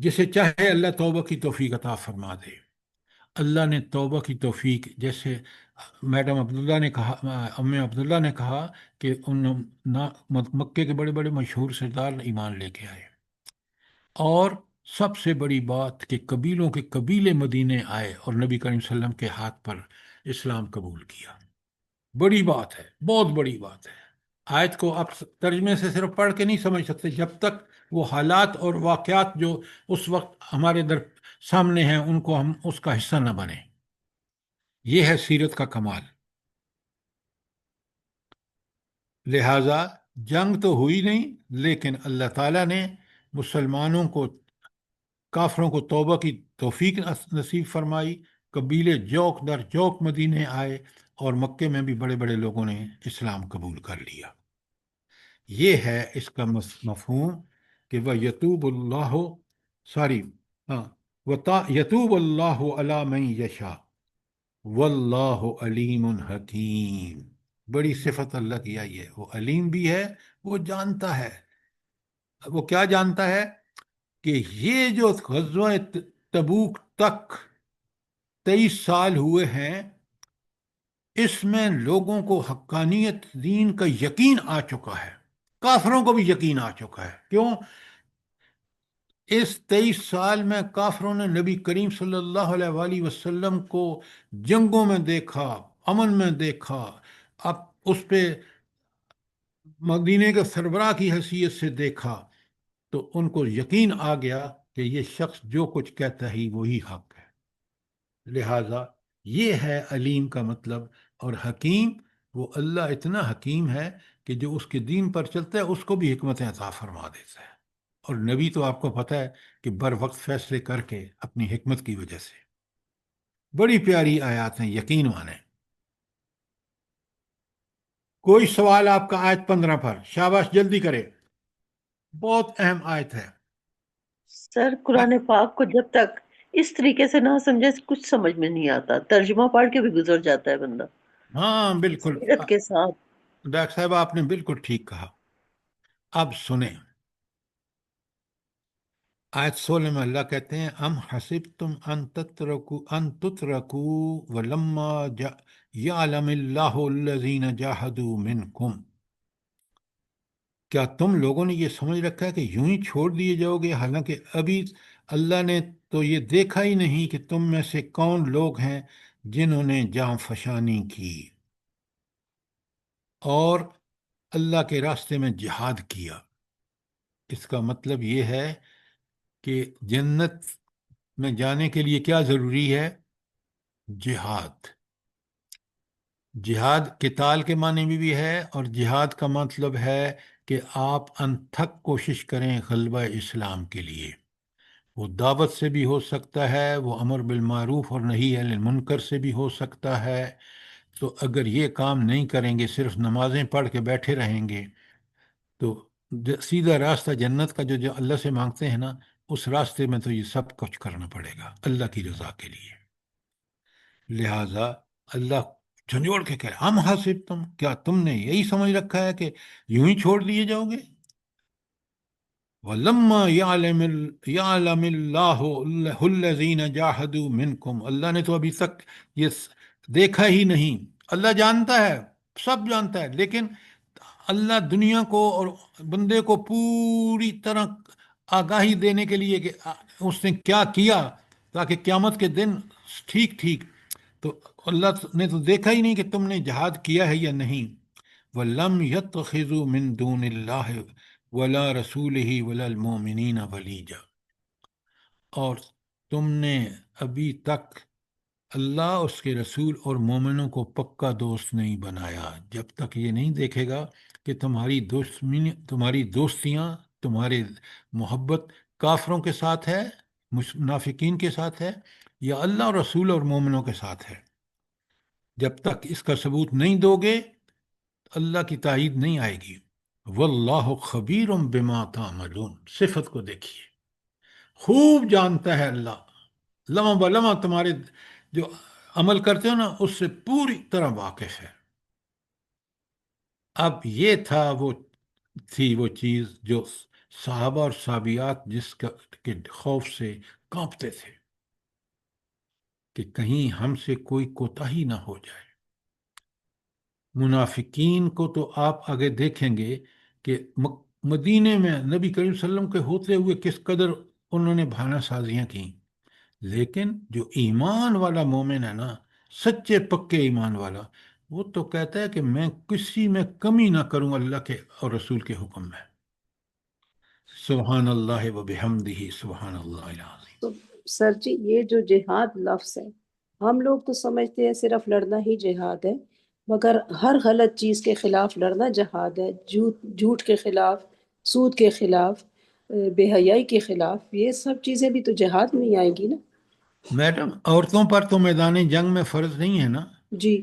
جسے چاہے اللہ توبہ کی توفیق عطا فرما دے۔ اللہ نے توبہ کی توفیق، جیسے میڈم عبداللہ نے کہا، ام عبداللہ نے کہا کہ ان مکے کے بڑے بڑے مشہور سردار ایمان لے کے آئے، اور سب سے بڑی بات کہ قبیلوں کے قبیلے مدینے آئے اور نبی کریم صلی اللہ علیہ وسلم کے ہاتھ پر اسلام قبول کیا۔ بڑی بات ہے، بہت بڑی بات ہے۔ آیت کو آپ ترجمے سے صرف پڑھ کے نہیں سمجھ سکتے جب تک وہ حالات اور واقعات جو اس وقت ہمارے سامنے ہیں ان کو ہم اس کا حصہ نہ بنیں۔ یہ ہے سیرت کا کمال۔ لہٰذا جنگ تو ہوئی نہیں، لیکن اللہ تعالیٰ نے مسلمانوں کو، کافروں کو توبہ کی توفیق نصیب فرمائی، قبیلے جوک در جوک مدینے آئے، اور مکے میں بھی بڑے بڑے لوگوں نے اسلام قبول کر لیا۔ یہ ہے اس کا مفہوم کہ وہ یتوب اللہ، سوری ہاں، یتوب اللہ علی من یشاء واللہ علیم حکیم۔ بڑی صفت اللہ کی آئی ہے، وہ علیم بھی ہے، وہ جانتا ہے۔ وہ کیا جانتا ہے؟ کہ یہ جو غزوہ تبوک تک 23 سال ہوئے ہیں، اس میں لوگوں کو حقانیت دین کا یقین آ چکا ہے، کافروں کو بھی یقین آ چکا ہے۔ کیوں؟ اس 23 سال میں کافروں نے نبی کریم صلی اللہ علیہ وآلہ وسلم کو جنگوں میں دیکھا، امن میں دیکھا، اب اس پہ مدینے کے سربراہ کی حیثیت سے دیکھا، تو ان کو یقین آ گیا کہ یہ شخص جو کچھ کہتا ہے وہی حق ہے۔ لہٰذا یہ ہے علیم کا مطلب، اور حکیم، وہ اللہ اتنا حکیم ہے کہ جو اس کے دین پر چلتا ہے اس کو بھی حکمت عطا فرما دیتا ہے۔ اور نبی تو آپ کو پتہ ہے کہ بر وقت فیصلے کر کے اپنی حکمت کی وجہ سے۔ بڑی پیاری آیات ہیں، یقین مانیں۔ کوئی سوال آپ کا آیت 15 پر؟ شاباش، جلدی کرے، بہت اہم آیت ہے۔ سر قرآن پاک کو جب تک اس طریقے سے نہ سمجھے کچھ سمجھ میں نہیں آتا، ترجمہ پڑھ کے بھی گزر جاتا ہے بندہ ہاں بالکل، سیرت کے ساتھ۔ ڈاکٹر صاحب آپ نے بالکل ٹھیک کہا۔ اب سنیں، آیت 16 میں اللہ کہتے ہیں ام حسبتم ان تترکوا ولما یعلم اللہ الذین جاہدوا منکم، کیا تم لوگوں نے یہ سمجھ رکھا ہے کہ یوں ہی چھوڑ دیے جاؤ گے، حالانکہ ابھی اللہ نے تو یہ دیکھا ہی نہیں کہ تم میں سے کون لوگ ہیں جنہوں نے جاں فشانی کی اور اللہ کے راستے میں جہاد کیا۔ اس کا مطلب یہ ہے کہ جنت میں جانے کے لیے کیا ضروری ہے؟ جہاد۔ جہاد قتال کے معنی میں بھی ہے، اور جہاد کا مطلب ہے کہ آپ انتھک کوشش کریں غلبہ اسلام کے لیے۔ وہ دعوت سے بھی ہو سکتا ہے، وہ امر بالمعروف اور نہی عن المنکر سے بھی ہو سکتا ہے۔ تو اگر یہ کام نہیں کریں گے، صرف نمازیں پڑھ کے بیٹھے رہیں گے، تو سیدھا راستہ جنت کا جو اللہ سے مانگتے ہیں نا، اس راستے میں تو یہ سب کچھ کرنا پڑے گا اللہ کی رضا کے لیے۔ لہٰذا اللہ جھنجھوڑ کے کہہ رہے ہم حاسب تم، کیا تم نے یہی سمجھ رکھا ہے کہ یوں ہی چھوڑ دیے جاؤ گے؟ وَلَمَّا يَعْلَمِ اللَّهُ الَّذِينَ جَاهَدُوا مِنْكُمْ، اللہ نے تو ابھی تک یہ دیکھا ہی نہیں۔ اللہ جانتا ہے، سب جانتا ہے، لیکن اللہ دنیا کو اور بندے کو پوری طرح آگاہی دینے کے لیے کہ اس نے کیا کیا، تاکہ قیامت کے دن ٹھیک ٹھیک، تو اللہ نے تو دیکھا ہی نہیں کہ تم نے جہاد کیا ہے یا نہیں۔ وَلَمْ يَتَّخِذُوا مِن دُونِ اللَّهِ وَلَا رَسُولِهِ وَلَا الْمُؤْمِنِينَ وَلِيجًا، اور تم نے ابھی تک اللہ، اس کے رسول اور مومنوں کو پکا دوست نہیں بنایا، جب تک یہ نہیں دیکھے گا کہ تمہاری دوستیاں، تمہارے محبت کافروں کے ساتھ ہے، منافقین کے ساتھ ہے، یا اللہ، رسول اور مومنوں کے ساتھ ہے۔ جب تک اس کا ثبوت نہیں دو گے، اللہ کی تائید نہیں آئے گی۔ واللہ خبیر بما تعملون، صفت کو دیکھیے، خوب جانتا ہے اللہ، لمحہ بلمحہ تمہارے جو عمل کرتے ہو نا اس سے پوری طرح واقف ہے۔ اب یہ تھی وہ چیز جو صحابہ اور صحابیات کے خوف سے کانپتے تھے کہ کہیں ہم سے کوئی کوتاہی نہ ہو جائے۔ منافقین کو تو آپ آگے دیکھیں گے کہ مدینے میں نبی کریم صلی اللہ علیہ وسلم کے ہوتے ہوئے کس قدر انہوں نے بہانہ سازیاں کیں، لیکن جو ایمان والا مومن ہے نا، سچے پکے ایمان والا، وہ تو کہتا ہے کہ میں کسی میں کمی نہ کروں اللہ کے اور رسول کے حکم میں۔ سبحان اللہ و بحمدہ سبحان اللہ العظیم۔ تو سر جی یہ جو جہاد لفظ ہے، ہم لوگ تو سمجھتے ہیں صرف لڑنا ہی جہاد ہے، مگر ہر غلط چیز کے خلاف لڑنا جہاد ہے، جھوٹ کے خلاف، سود کے خلاف، بے حیائی کے خلاف، یہ سب چیزیں بھی تو جہاد میں ہی آئیں گی نا؟ میڈم، عورتوں پر تو میدان جنگ میں فرض نہیں ہے نا؟ جی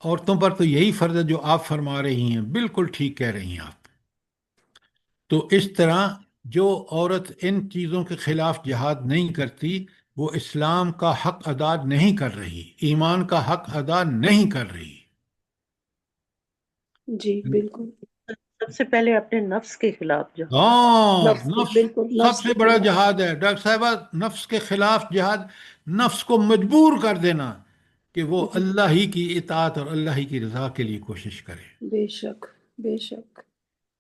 عورتوں پر تو یہی فرض ہے جو آپ فرما رہی ہیں، بالکل ٹھیک کہہ رہی ہیں آپ۔ تو اس طرح جو عورت ان چیزوں کے خلاف جہاد نہیں کرتی، وہ اسلام کا حق ادا نہیں کر رہی، ایمان کا حق ادا نہیں کر رہی۔ جی بالکل، سب سے پہلے اپنے نفس کے خلاف جہاد۔ ہاں، نفس نفس بالکل، سب نفس سے کے بڑا خلاف۔ جہاد ہے ڈاکٹر صاحبہ، نفس کے خلاف جہاد، نفس کو مجبور کر دینا کہ وہ جی اللہ ہی کی اطاعت اور اللہ ہی کی رضا کے لیے کوشش کرے۔ بے شک، بے شک۔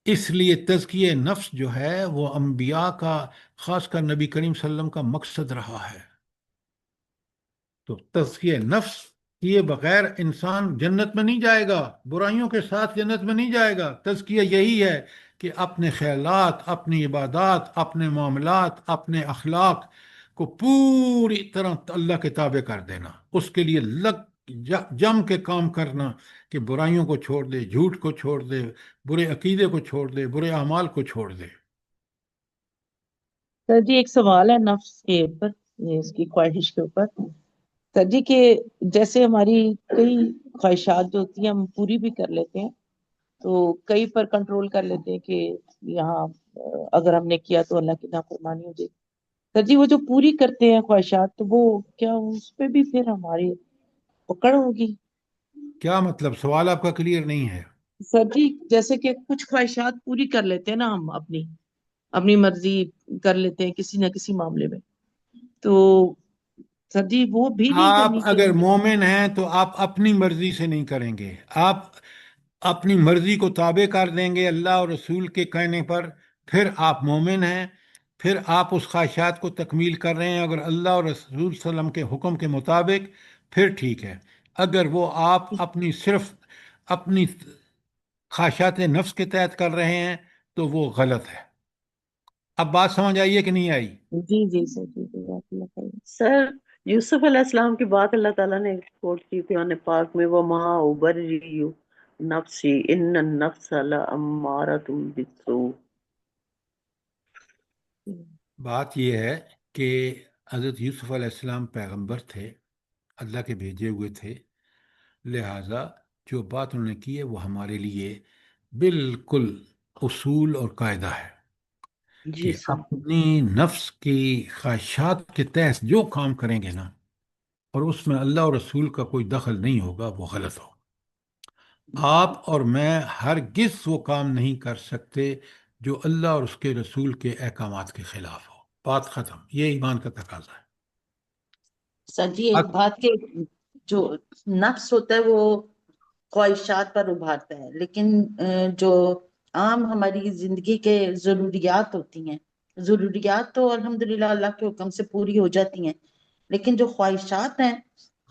اس لیے تزکیہ نفس جو ہے وہ انبیاء کا، خاص کر نبی کریم صلی اللہ علیہ وسلم کا مقصد رہا ہے۔ تو تزکیہ نفس کیے بغیر انسان جنت میں نہیں جائے گا، برائیوں کے ساتھ جنت میں نہیں جائے گا۔ تزکیہ یہی ہے کہ اپنے خیالات، اپنی عبادات، اپنے معاملات، اپنے اخلاق کو پوری طرح اللہ کے تابع کر دینا، اس کے لیے جم کے کام کرنا کہ برائیوں کو چھوڑ دے، جھوٹ کو چھوڑ دے، برے عقیدے کو چھوڑ دے، برے اعمال کو چھوڑ دے۔ سر جی ایک سوال ہے نفس کے اوپر، یہ اس کی خواہش کے اوپر سر جی، کہ جیسے ہماری کئی خواہشات جو ہوتی ہیں ہم پوری بھی کر لیتے ہیں، تو کئی پر کنٹرول کر لیتے ہیں کہ یہاں اگر ہم نے کیا تو اللہ کی نافرمانی ہو جائے گی۔ سر جی وہ جو پوری کرتے ہیں خواہشات، تو وہ کیا اس پہ بھی پھر ہماری پکڑ ہوگی؟ کیا مطلب؟ سوال آپ کا کلیئر نہیں ہے۔ سر جی جیسے کہ کچھ خواہشات پوری کر لیتے ہیں نا ہم، اپنی مرضی کر لیتے ہیں کسی نہ کسی معاملے میں، تو سر جی وہ بھی نہیں آپ کرنی اگر چاہیے؟ مومن ہیں تو آپ اپنی مرضی سے نہیں کریں گے، آپ اپنی مرضی کو تابع کر دیں گے اللہ اور رسول کے کہنے پر، پھر آپ مومن ہیں، پھر آپ اس خواہشات کو تکمیل کر رہے ہیں اگر اللہ اور رسول صلی اللہ علیہ وسلم کے حکم کے مطابق، پھر ٹھیک ہے۔ اگر وہ آپ صرف اپنی خواہشات نفس کے تحت کر رہے ہیں تو وہ غلط ہے۔ اب بات سمجھ آئیے کہ نہیں آئی؟ جی جی سر جی، جزاک اللہ خیر۔ سر یوسف علیہ السلام کی بات اللہ تعالیٰ نے کوٹ کی قرآن پاک میں، وَمَا أُبَرِّئُ نَفْسِي إِنَّ النَّفْسَ لَأَمَّارَةٌ بِالسُّوءِ۔ بات یہ ہے کہ حضرت یوسف علیہ السلام پیغمبر تھے، اللہ کے بھیجے ہوئے تھے، لہٰذا جو بات انہوں نے کی ہے وہ ہمارے لیے بالکل اصول اور قاعدہ ہے جی کہ سر۔ اپنی نفس کی خواہشات کے تحت جو کام کریں گے نا، اور اس میں اللہ اور رسول کا کوئی دخل نہیں ہوگا، وہ غلط ہو۔ آپ اور میں ہرگز وہ کام نہیں کر سکتے جو اللہ اور اس کے رسول کے احکامات کے خلاف ہو۔ بات ختم، یہ ایمان کا تقاضا ہے۔ سر جی ایک اب بات کہ جو نفس ہوتا ہے وہ خواہشات پر ابھارتا ہے، لیکن جو عام ہماری زندگی کے ضروریات ہوتی ہیں، ضروریات تو الحمدللہ اللہ کے حکم سے پوری ہو جاتی ہیں، لیکن جو خواہشات ہیں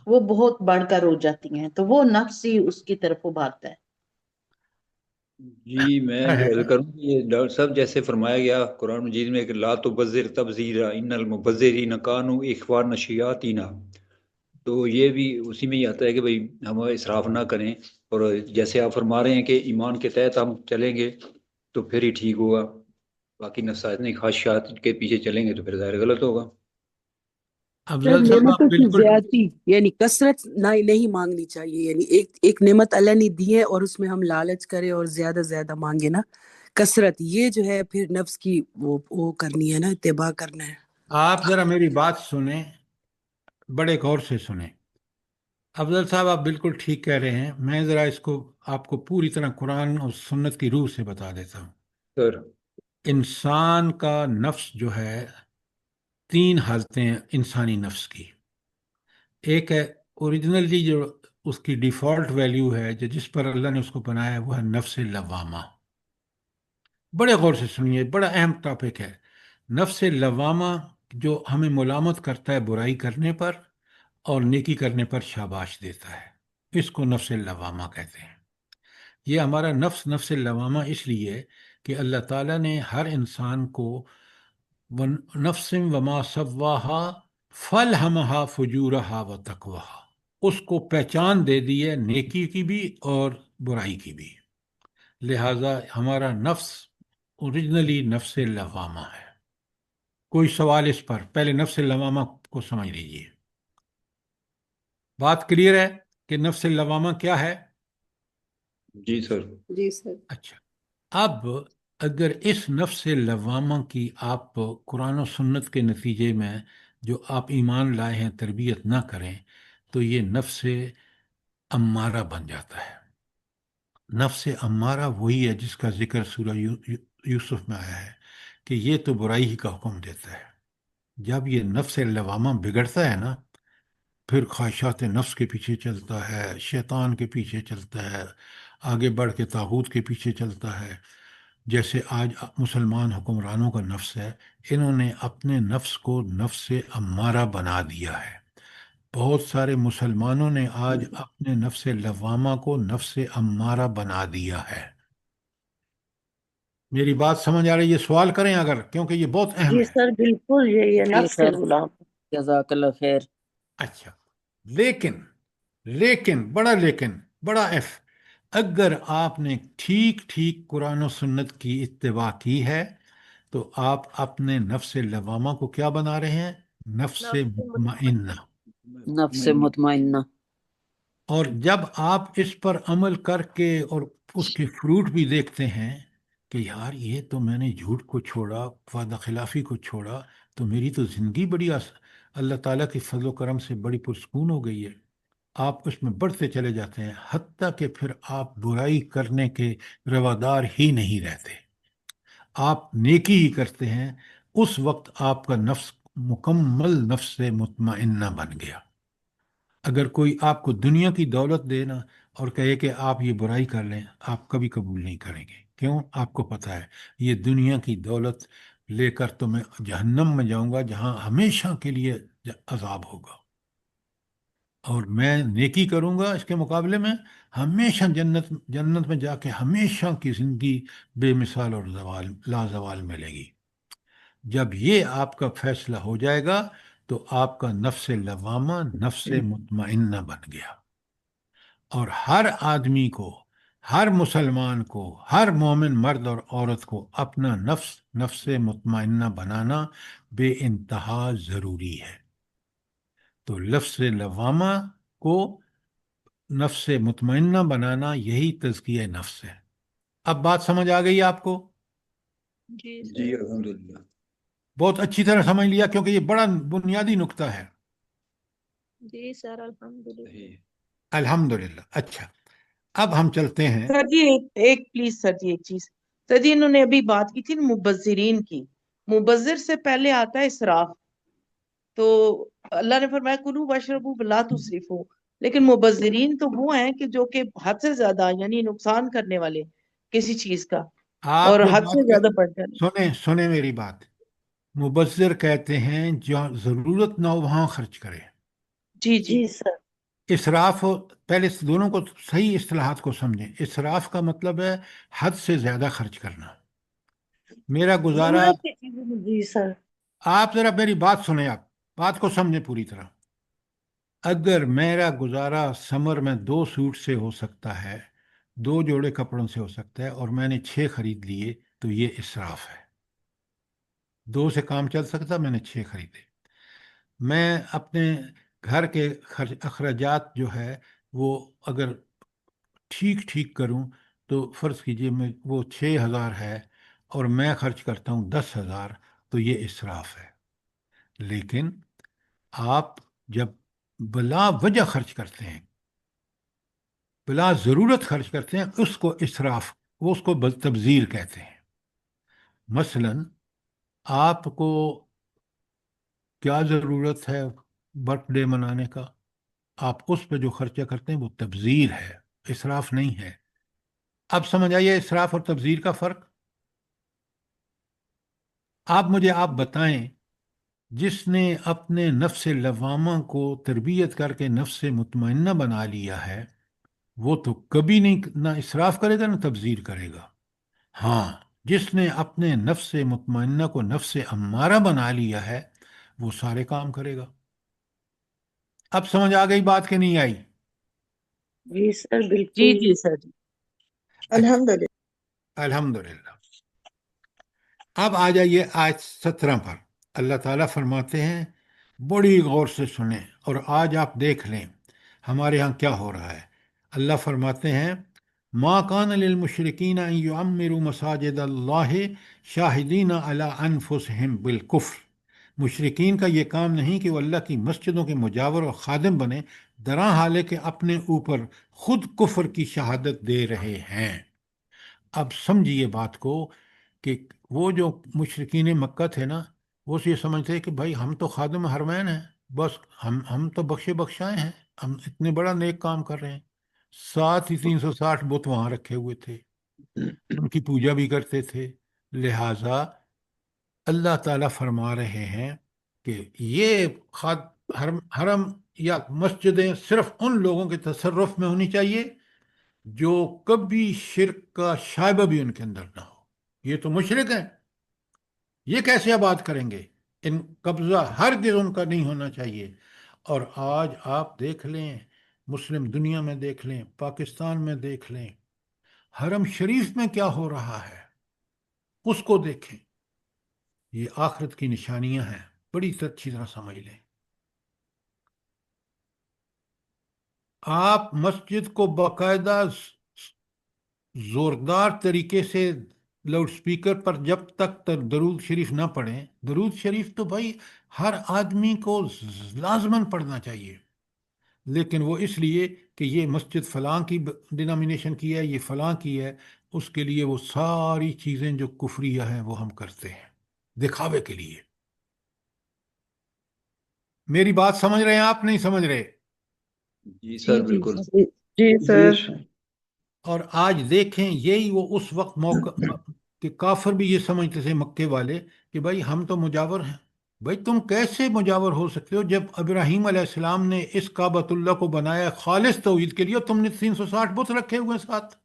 وہ بہت بڑھ کر ہو جاتی ہیں، تو وہ نفس ہی اس کی طرف ابھارتا ہے۔ جی میں جو عرض کروں، یہ ڈاکٹر صاحب جیسے فرمایا گیا قرآن مجید میں کہ لا تبذر تبذیرا ان المبذرین کانوا اخوان الشیاطین، تو یہ بھی اسی میں ہی آتا ہے کہ بھئی ہم اسراف نہ کریں، اور جیسے آپ فرما رہے ہیں کہ ایمان کے تحت ہم چلیں گے تو پھر ہی ٹھیک ہوگا، باقی نفسانی خواہشات کے پیچھے چلیں گے تو پھر ظاہر غلط ہوگا۔ سر افضل صاحب آپ نعمتوں کی بالکل زیادتی یعنی کثرت نہیں مانگنی چاہیے، یعنی ایک نعمت اللہ نے دی ہے اور اس میں ہم لالچ کریں اور زیادہ زیادہ مانگے نا، کثرت یہ جو ہے پھر نفس کی وہ کرنی ہے نا، اتباع کرنا ہے۔ آپ ذرا میری بات سنیں، بڑے غور سے سنیں۔ افضل صاحب آپ بالکل ٹھیک کہہ رہے ہیں، میں ذرا اس کو آپ کو پوری طرح قرآن اور سنت کی روح سے بتا دیتا ہوں۔ سر انسان کا نفس جو ہے، 3 حالتیں ہیں انسانی نفس کی. ایک ہے اوریجنلی جو اس کی ڈیفالٹ ویلیو ہے، جو جس پر اللہ نے اس کو بنایا ہے، وہ ہے نفس لوامہ. بڑے غور سے سنیے، بڑا اہم ٹاپک ہے. نفس لوامہ جو ہمیں ملامت کرتا ہے برائی کرنے پر اور نیکی کرنے پر شاباش دیتا ہے، اس کو نفس لوامہ کہتے ہیں. یہ ہمارا نفس لوامہ اس لیے کہ اللہ تعالیٰ نے ہر انسان کو نفس وما سواہا فلہمہا فجورہا و تقواہا، اس کو پہچان دے دی ہے نیکی کی بھی اور برائی کی بھی. لہذا ہمارا نفس اوریجنلی نفس لوامہ ہے. کوئی سوال اس پر؟ پہلے نفس لوامہ کو سمجھ لیجیے. بات کلیئر ہے کہ نفس لوامہ کیا ہے؟ جی سر. جی سر. اچھا، اب اگر اس نفس لوامہ کی آپ قرآن و سنت کے نتیجے میں جو آپ ایمان لائے ہیں تربیت نہ کریں تو یہ نفس امارہ بن جاتا ہے. نفس امارہ وہی ہے جس کا ذکر سورہ یوسف میں آیا ہے کہ یہ تو برائی ہی کا حکم دیتا ہے. جب یہ نفس لوامہ بگڑتا ہے نا، پھر خواہشات نفس کے پیچھے چلتا ہے، شیطان کے پیچھے چلتا ہے، آگے بڑھ کے طاغوت کے پیچھے چلتا ہے. جیسے آج مسلمان حکمرانوں کا نفس ہے، انہوں نے اپنے نفس کو نفس امارہ بنا دیا ہے. بہت سارے مسلمانوں نے آج اپنے نفس لوامہ کو نفس امارہ بنا دیا ہے. میری بات سمجھ آ رہی ہے؟ یہ سوال کریں اگر، کیونکہ یہ بہت اہم جی ہے. سر بالکل، یہ جی نفس سر، غلام. جزاک اللہ خیر. اچھا، لیکن بڑا ایف، اگر آپ نے ٹھیک قرآن و سنت کی اتباع کی ہے تو آپ اپنے نفس لوامہ کو کیا بنا رہے ہیں؟ نفس مطمئنہ. نفس مطمئنہ. اور جب آپ اس پر عمل کر کے اور اس کے فروٹ بھی دیکھتے ہیں کہ یار یہ تو میں نے جھوٹ کو چھوڑا، وعدہ خلافی کو چھوڑا، تو میری تو زندگی بڑی اللہ تعالیٰ کے فضل و کرم سے بڑی پرسکون ہو گئی ہے، آپ اس میں بڑھتے چلے جاتے ہیں حتیٰ کہ پھر آپ برائی کرنے کے روادار ہی نہیں رہتے، آپ نیکی ہی کرتے ہیں. اس وقت آپ کا نفس مکمل نفس مطمئنہ بن گیا. اگر کوئی آپ کو دنیا کی دولت دینا اور کہے کہ آپ یہ برائی کر لیں، آپ کبھی قبول نہیں کریں گے. کیوں؟ آپ کو پتہ ہے یہ دنیا کی دولت لے کر تو میں جہنم میں جاؤں گا جہاں ہمیشہ کے لیے عذاب ہوگا، اور میں نیکی کروں گا اس کے مقابلے میں ہمیشہ جنت میں جا کے ہمیشہ کی زندگی بے مثال اور لازوال ملے گی. جب یہ آپ کا فیصلہ ہو جائے گا تو آپ کا نفس لوامہ نفس مطمئنہ بن گیا. اور ہر آدمی کو، ہر مسلمان کو، ہر مومن مرد اور عورت کو اپنا نفس مطمئنہ بنانا بے انتہا ضروری ہے. تو لفظ لوامہ کو نفس مطمئنہ بنانا یہی تزکیہ نفس ہے. اب بات سمجھ آ گئی آپ کو؟ جی جی سر. الحمدللہ. بہت اچھی طرح سمجھ لیا، کیونکہ یہ بڑا بنیادی نقطہ ہے. جی سر الحمدللہ. صحیح. الحمدللہ. اچھا، اب ہم چلتے ہیں. سر جی ایک پلیز سر جی ایک چیز. سر جی انہوں نے ابھی بات کی تھی مبذرین کی. مبذر سے پہلے آتا ہے اسراف. تو اللہ نے فرمایا کلو واشربو لا تسرفو، لیکن مبذرین تو وہ ہیں کہ جو کہ حد سے زیادہ یعنی نقصان کرنے والے کسی چیز کا، آپ اور جو حد سے بات زیادہ بڑھ جانا. سنیں میری بات. مبذر کہتے ہیں جہاں ضرورت نہ ہو وہاں خرچ کرے. جی جی جی سر. اسراف پہلے اس دونوں کو صحیح اصطلاحات کو سمجھیں. اسراف کا مطلب ہے حد سے زیادہ خرچ کرنا. میرا گزارا، ضرورت کی چیزوں میں. جی سر. آپ ذرا میری بات سنیں، آپ بات کو سمجھیں پوری طرح. اگر میرا گزارا سمر میں 2 سوٹ سے ہو سکتا ہے، 2 جوڑے کپڑوں سے ہو سکتا ہے، اور میں نے 6 خرید لیے، تو یہ اسراف ہے. 2 سے کام چل سکتا، میں نے 6 خریدے. میں اپنے گھر کے اخراجات جو ہے وہ اگر ٹھیک کروں تو فرض کیجئے میں وہ 6,000 ہے اور میں خرچ کرتا ہوں 10,000، تو یہ اسراف ہے. لیکن آپ جب بلا وجہ خرچ کرتے ہیں، بلا ضرورت خرچ کرتے ہیں، اس کو اسراف، وہ اس کو تبذیر کہتے ہیں. مثلاً آپ کو کیا ضرورت ہے برتھ ڈے منانے کا؟ آپ اس پہ جو خرچہ کرتے ہیں وہ تبذیر ہے، اسراف نہیں ہے۔ اب سمجھ آئیے اسراف اور تبذیر کا فرق۔ آپ بتائیں، جس نے اپنے نفس لوامہ کو تربیت کر کے نفس مطمئنہ بنا لیا ہے، وہ تو کبھی نہیں نہ اسراف کرے گا نہ تبذیر کرے گا۔ ہاں، جس نے اپنے نفس مطمئنہ کو نفس امارہ بنا لیا ہے، وہ سارے کام کرے گا۔ اب سمجھ آ گئی بات کہ نہیں آئی؟ جی سر جی بالکل۔ جی سر جی، الحمدللہ۔ الحمدللہ۔ اب آ جائیے آیت 17 پر۔ اللہ تعالیٰ فرماتے ہیں، بڑی غور سے سنیں اور آج آپ دیکھ لیں ہمارے ہاں کیا ہو رہا ہے۔ اللہ فرماتے ہیں، ما کان للمشرکین ان یعمروا مساجد اللہ شاہدین علی انفسہم بالکفر۔ مشرکین کا یہ کام نہیں کہ وہ اللہ کی مسجدوں کے مجاور اور خادم بنے، درا حال ہے کہ اپنے اوپر خود کفر کی شہادت دے رہے ہیں۔ اب سمجھیے بات کو کہ وہ جو مشرکین مکہ تھے نا، وہ یہ سمجھتے ہیں کہ بھائی ہم تو خادم حرمین ہیں، بس ہم تو بخشے بخشائے ہیں، ہم اتنے بڑا نیک کام کر رہے ہیں۔ ساتھ ہی 360 بت وہاں رکھے ہوئے تھے، ان کی پوجا بھی کرتے تھے۔ لہٰذا اللہ تعالیٰ فرما رہے ہیں کہ یہ حرم یا مسجدیں صرف ان لوگوں کے تصرف میں ہونی چاہیے جو کبھی شرک کا شائبہ بھی ان کے اندر نہ ہو۔ یہ تو مشرک ہیں، یہ کیسے آباد کریں گے؟ ان قبضہ ہرگز ان کا نہیں ہونا چاہیے۔ اور آج آپ دیکھ لیں، مسلم دنیا میں دیکھ لیں، پاکستان میں دیکھ لیں، حرم شریف میں کیا ہو رہا ہے اس کو دیکھیں۔ یہ آخرت کی نشانیاں ہیں، بڑی اچھی طرح سمجھ لیں۔ آپ مسجد کو باقاعدہ زوردار طریقے سے لاؤڈ سپیکر پر جب تک درود شریف نہ پڑھیں، درود شریف تو بھائی ہر آدمی کو لازماً پڑھنا چاہیے، لیکن وہ اس لیے کہ یہ مسجد فلاں کی ڈینامینیشن کی ہے، یہ فلاں کی ہے، اس کے لیے وہ ساری چیزیں جو کفریہ ہیں وہ ہم کرتے ہیں دکھاوے کے لیے۔ میری بات سمجھ رہے ہیں آپ؟ نہیں سمجھ رہے؟ جی جی سر جی بالکل۔ سر جی جی سر۔ سر۔ اور آج دیکھیں، یہی وہ اس وقت موقع کہ کافر بھی یہ سمجھتے تھے مکے والے کہ بھائی ہم تو مجاور ہیں۔ بھائی تم کیسے مجاور ہو سکتے ہو جب ابراہیم علیہ السلام نے اس کعبۃ اللہ کو بنایا خالص توحید کے لیے اور تم نے 360 بت رکھے ہوئے ساتھ؟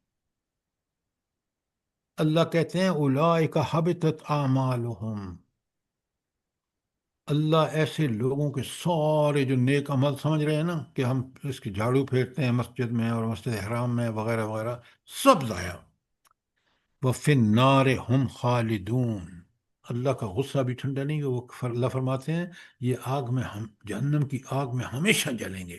اللہ کہتے ہیں اولئک حبطت اعمالہم، اللہ ایسے لوگوں کے سارے جو نیک عمل سمجھ رہے ہیں نا کہ ہم اس کی جھاڑو پھیرتے ہیں مسجد میں اور مسجد حرام میں وغیرہ وغیرہ، سب ضائع۔ وَفِي النَّارِ هُمْ خَالِدُونَ، اللہ کا غصہ بھی ٹھنڈا نہیں ہوا، وہ اللہ فرماتے ہیں یہ آگ میں ہم جہنم کی آگ میں ہمیشہ جلیں گے۔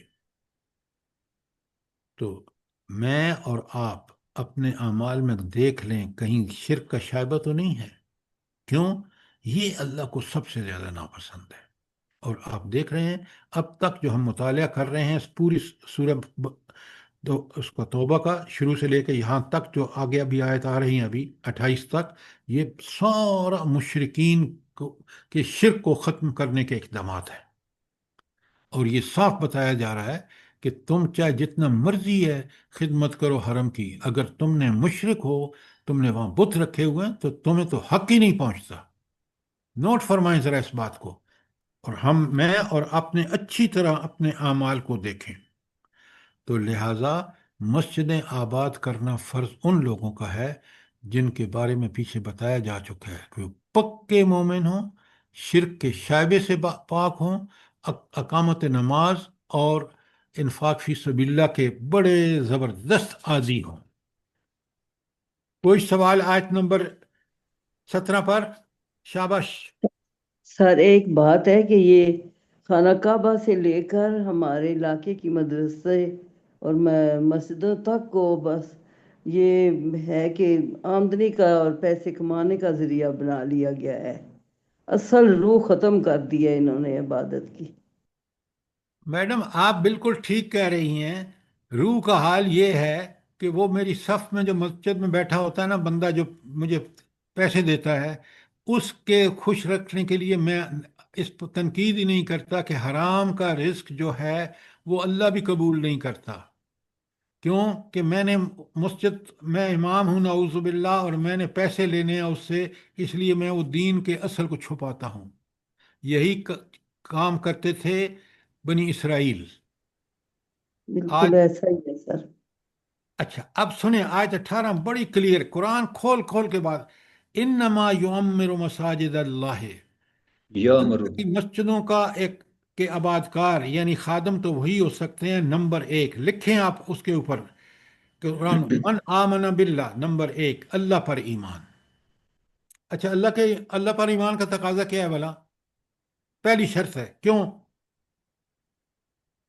تو میں اور آپ اپنے اعمال میں دیکھ لیں کہیں شرک کا شائبہ تو نہیں ہے۔ کیوں؟ یہ اللہ کو سب سے زیادہ ناپسند ہے۔ اور آپ دیکھ رہے ہیں اب تک جو ہم مطالعہ کر رہے ہیں اس پوری سورہ تو اس کا توبہ کا شروع سے لے کے یہاں تک جو آگے ابھی آیت آ رہی ہیں ابھی 28 تک، یہ سارا مشرکین کے شرک کو ختم کرنے کے اقدامات ہیں۔ اور یہ صاف بتایا جا رہا ہے کہ تم چاہے جتنا مرضی ہے خدمت کرو حرم کی، اگر تم نے مشرک ہو، تم نے وہاں بت رکھے ہوئے ہیں، تو تمہیں تو حق ہی نہیں پہنچتا۔ نوٹ فرمائیں ذرا اس بات کو، اور میں اور اپنے اچھی طرح اپنے اعمال کو دیکھیں۔ تو لہٰذا مسجدیں آباد کرنا فرض ان لوگوں کا ہے جن کے بارے میں پیچھے بتایا جا چکا ہے کہ وہ پکے مومن ہوں، شرک کے شائبے سے پاک ہوں، اقامت نماز اور انفاق فی سبیل اللہ کے بڑے زبردست عادی ہوں۔ کوئی سوال آیت نمبر 17 پر؟ شاباش۔ سر ایک بات ہے کہ یہ خانہ کعبہ سے لے کر ہمارے علاقے کی مدرسے اور مسجدوں تک کو بس یہ ہے کہ آمدنی کا اور پیسے کمانے کا ذریعہ بنا لیا گیا ہے، اصل روح ختم کر دیا انہوں نے عبادت کی۔ میڈم آپ بالکل ٹھیک کہہ رہی ہیں، روح کا حال یہ ہے کہ وہ میری صف میں جو مسجد میں بیٹھا ہوتا ہے نا بندہ جو مجھے پیسے دیتا ہے، اس کے خوش رکھنے کے لیے میں اس پر تنقید ہی نہیں کرتا کہ حرام کا رزق جو ہے وہ اللہ بھی قبول نہیں کرتا۔ کیوں کہ میں نے میں امام ہوں نعوذ باللہ، اور میں نے پیسے لینے ہیں اس سے، اس لیے میں وہ دین کے اصل کو چھپاتا ہوں۔ یہی کام کرتے تھے بنی اسرائیل۔ بالکل آج ایسا ہی ہے سر۔ اچھا اب سنیں آیت 18 بڑی کلیئر، قرآن کھول کھول کے بعد، انما یعمر مساجد اللہ، یا اللہ مرو کی مسجدوں کا ایک کے آباد کار یعنی خادم تو وہی ہو سکتے ہیں۔ نمبر 1 لکھیں آپ اس کے اوپر، قرآن من آمن باللہ، نمبر 1 اللہ پر ایمان۔ اچھا اللہ پر ایمان کا تقاضا کیا ہے بھلا؟ پہلی شرط ہے، کیوں؟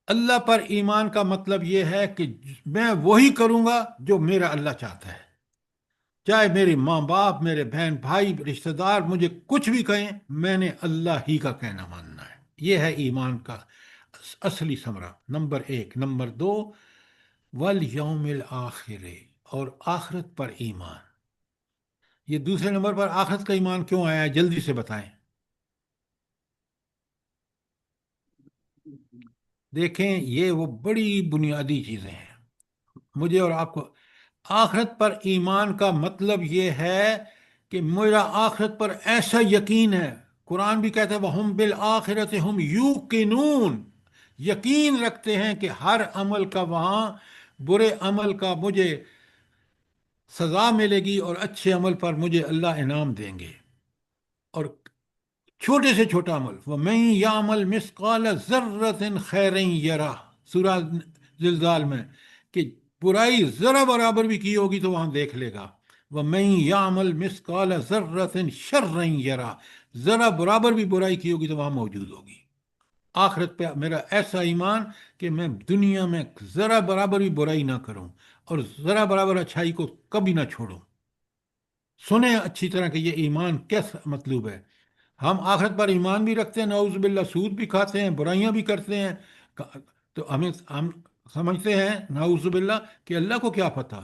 اللہ پر ایمان کا مطلب یہ ہے کہ میں وہی کروں گا جو میرا اللہ چاہتا ہے، چاہے میرے ماں باپ، میرے بہن بھائی، رشتہ دار مجھے کچھ بھی کہیں، میں نے اللہ ہی کا کہنا ماننا ہے۔ یہ ہے ایمان کا اصلی ثمرہ، نمبر 1۔ نمبر 2، والیوم الآخر، اور آخرت پر ایمان۔ یہ دوسرے نمبر پر آخرت کا ایمان کیوں آیا ہے؟ جلدی سے بتائیں۔ دیکھیں یہ وہ بڑی بنیادی چیزیں ہیں مجھے اور آپ کو۔ آخرت پر ایمان کا مطلب یہ ہے کہ میرا آخرت پر ایسا یقین ہے، قرآن بھی کہتا ہے وَهُمْ بِالْآخِرَةِ هُمْ يُوقِنُونَ، یقین رکھتے ہیں کہ ہر عمل کا وہاں برے عمل کا مجھے سزا ملے گی اور اچھے عمل پر مجھے اللہ انعام دیں گے۔ اور چھوٹے سے چھوٹا عمل، وَمَن يَعْمَلْ مِثْقَالَ ذَرَّةٍ خَيْرًا يَرَهُ، سورہ زلزال میں، کہ برائی ذرا برابر بھی کی ہوگی تو وہاں دیکھ لے گا۔ وَمَن يَعْمَلْ مِثْقَالَ ذَرَّةٍ شَرًّا يَرَهُ، ذرا برابر بھی برائی کی ہوگی تو وہاں موجود ہوگی۔ آخرت پہ میرا ایسا ایمان کہ میں دنیا میں ذرا برابر بھی برائی نہ کروں اور ذرا برابر اچھائی کو کبھی نہ چھوڑوں۔ سنیں اچھی طرح کہ یہ ایمان کیسا مطلوب ہے۔ ہم آخرت پر ایمان بھی رکھتے ہیں، نعوذ باللہ سود بھی کھاتے ہیں، برائیاں بھی کرتے ہیں، تو ہم سمجھتے ہیں نعوذ باللہ کہ اللہ کو کیا پتہ۔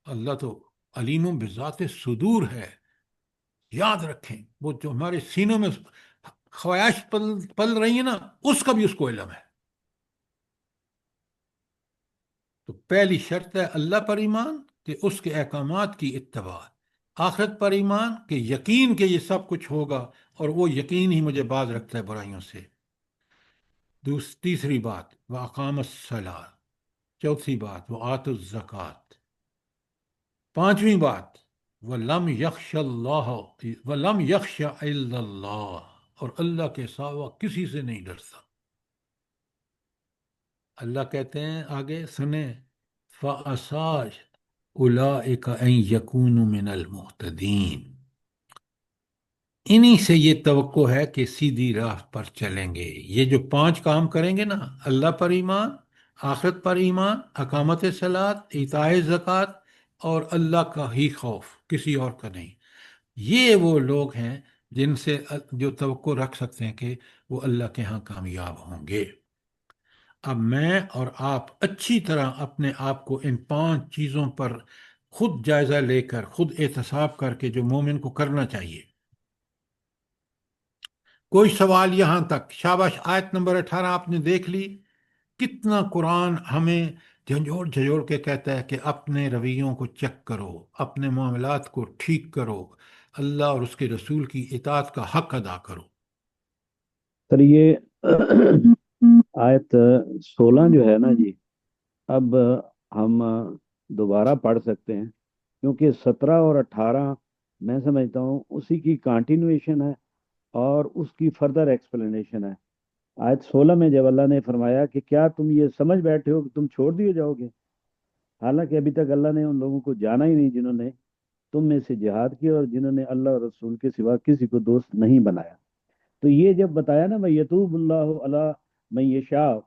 اللہ تو علیم بذات صدور ہے۔ یاد رکھیں وہ جو ہمارے سینوں میں خواہش پل رہی ہیں نا، اس کا بھی اس کو علم ہے۔ تو پہلی شرط ہے اللہ پر ایمان کہ اس کے احکامات کی اتباع، آخرت پر ایمان کہ یقین کہ یہ سب کچھ ہوگا اور وہ یقین ہی مجھے باز رکھتا ہے برائیوں سے۔ تیسری بات وَأَقَامَ الصَّلَاةَ، چوتھی بات وَآتَ الزَّکَاۃ، پانچویں بات وَلَمْ يَخْشَ اللَّهَ وَلَمْ يَخْشَ إِلَّا اللَّهَ، اور اللہ کے سوا کسی سے نہیں ڈرتا۔ اللہ کہتے ہیں آگے سنیں فَأَسَاجْ أُولَٰئِكَ أَن يَكُونُوا مِنَ الْمُهْتَدِينَ، انہی سے یہ توقع ہے کہ سیدھی راہ پر چلیں گے۔ یہ جو 5 کام کریں گے نا، اللہ پر ایمان، آخرت پر ایمان، اقامت صلاۃ، ایتاء زکوٰۃ، اور اللہ کا ہی خوف، کسی اور کا نہیں، یہ وہ لوگ ہیں جن سے جو توقع رکھ سکتے ہیں کہ وہ اللہ کے ہاں کامیاب ہوں گے۔ اب میں اور آپ اچھی طرح اپنے آپ کو ان 5 چیزوں پر خود جائزہ لے کر، خود احتساب کر کے جو مومن کو کرنا چاہیے۔ کوئی سوال یہاں تک؟ شاباش، آیت نمبر 18 آپ نے دیکھ لی، کتنا قرآن ہمیں جھنجھوڑ جھجوڑ کے کہتا ہے کہ اپنے رویوں کو چیک کرو، اپنے معاملات کو ٹھیک کرو، اللہ اور اس کے رسول کی اطاعت کا حق ادا کرو۔ سر یہ آیت 16 جو ہے نا جی، اب ہم دوبارہ پڑھ سکتے ہیں کیونکہ 17 اور 18 میں سمجھتا ہوں اسی کی کنٹینویشن ہے اور اس کی فردر ایکسپلینیشن ہے۔ آیت 16 میں جب اللہ نے فرمایا کہ کیا تم یہ سمجھ بیٹھے ہو کہ تم چھوڑ دیے جاؤ گے، حالانکہ ابھی تک اللہ نے ان لوگوں کو جانا ہی نہیں جنہوں نے تم میں سے جہاد کیا اور جنہوں نے اللہ اور رسول کے سوا کسی کو دوست نہیں بنایا۔ تو یہ جب بتایا نا یتوب اللہ علی من یشاء،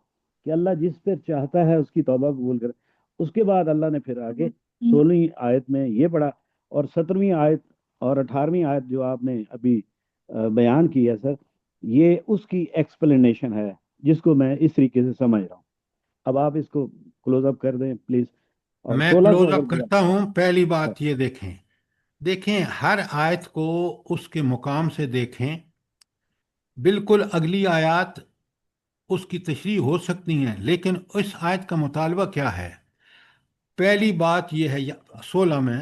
کہ اللہ جس پر چاہتا ہے اس کی توبہ قبول کرے، اس کے بعد اللہ نے پھر آگے 16ویں آیت میں یہ پڑھا، اور 17ویں آیت اور 18ویں آیت جو آپ نے ابھی بیان کی ہے سر، یہ اس کی ایکسپلینیشن ہے جس کو میں اس طریقے سے سمجھ رہا ہوں۔ اب آپ اس کو کلوز اپ کر دیں پلیز۔ اور میں 16 کلوز کو اپ کرتا ہوں۔ پہلی بات یہ دیکھیں، دیکھیں ہر آیت کو اس کے مقام سے دیکھیں. بالکل اگلی آیات اس کی تشریح ہو سکتی ہیں، لیکن اس آیت کا مطالبہ کیا ہے؟ پہلی بات یہ ہے 16 میں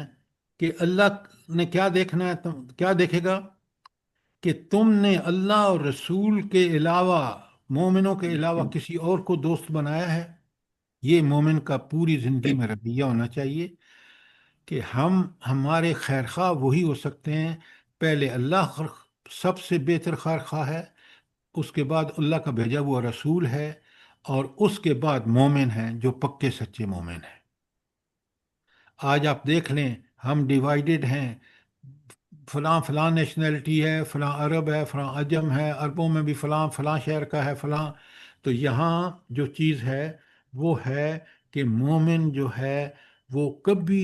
کہ اللہ نے کیا دیکھنا ہے، کیا دیکھے گا؟ کہ تم نے اللہ اور رسول کے علاوہ، مومنوں کے علاوہ کسی اور کو دوست بنایا ہے. یہ مومن کا پوری زندگی میں رویہ ہونا چاہیے کہ ہمارے خیر خواہ وہی ہو سکتے ہیں. پہلے اللہ سب سے بہتر خیر خواہ ہے، اس کے بعد اللہ کا بھیجا ہوا رسول ہے، اور اس کے بعد مومن ہیں جو پکے سچے مومن ہیں. آج آپ دیکھ لیں ہم ڈیوائیڈڈ ہیں، فلاں فلاں نیشنلٹی ہے، فلاں عرب ہے، فلاں عجم ہے، عربوں میں بھی فلاں فلاں شہر کا ہے فلاں. تو یہاں جو چیز ہے وہ ہے کہ مومن جو ہے وہ کبھی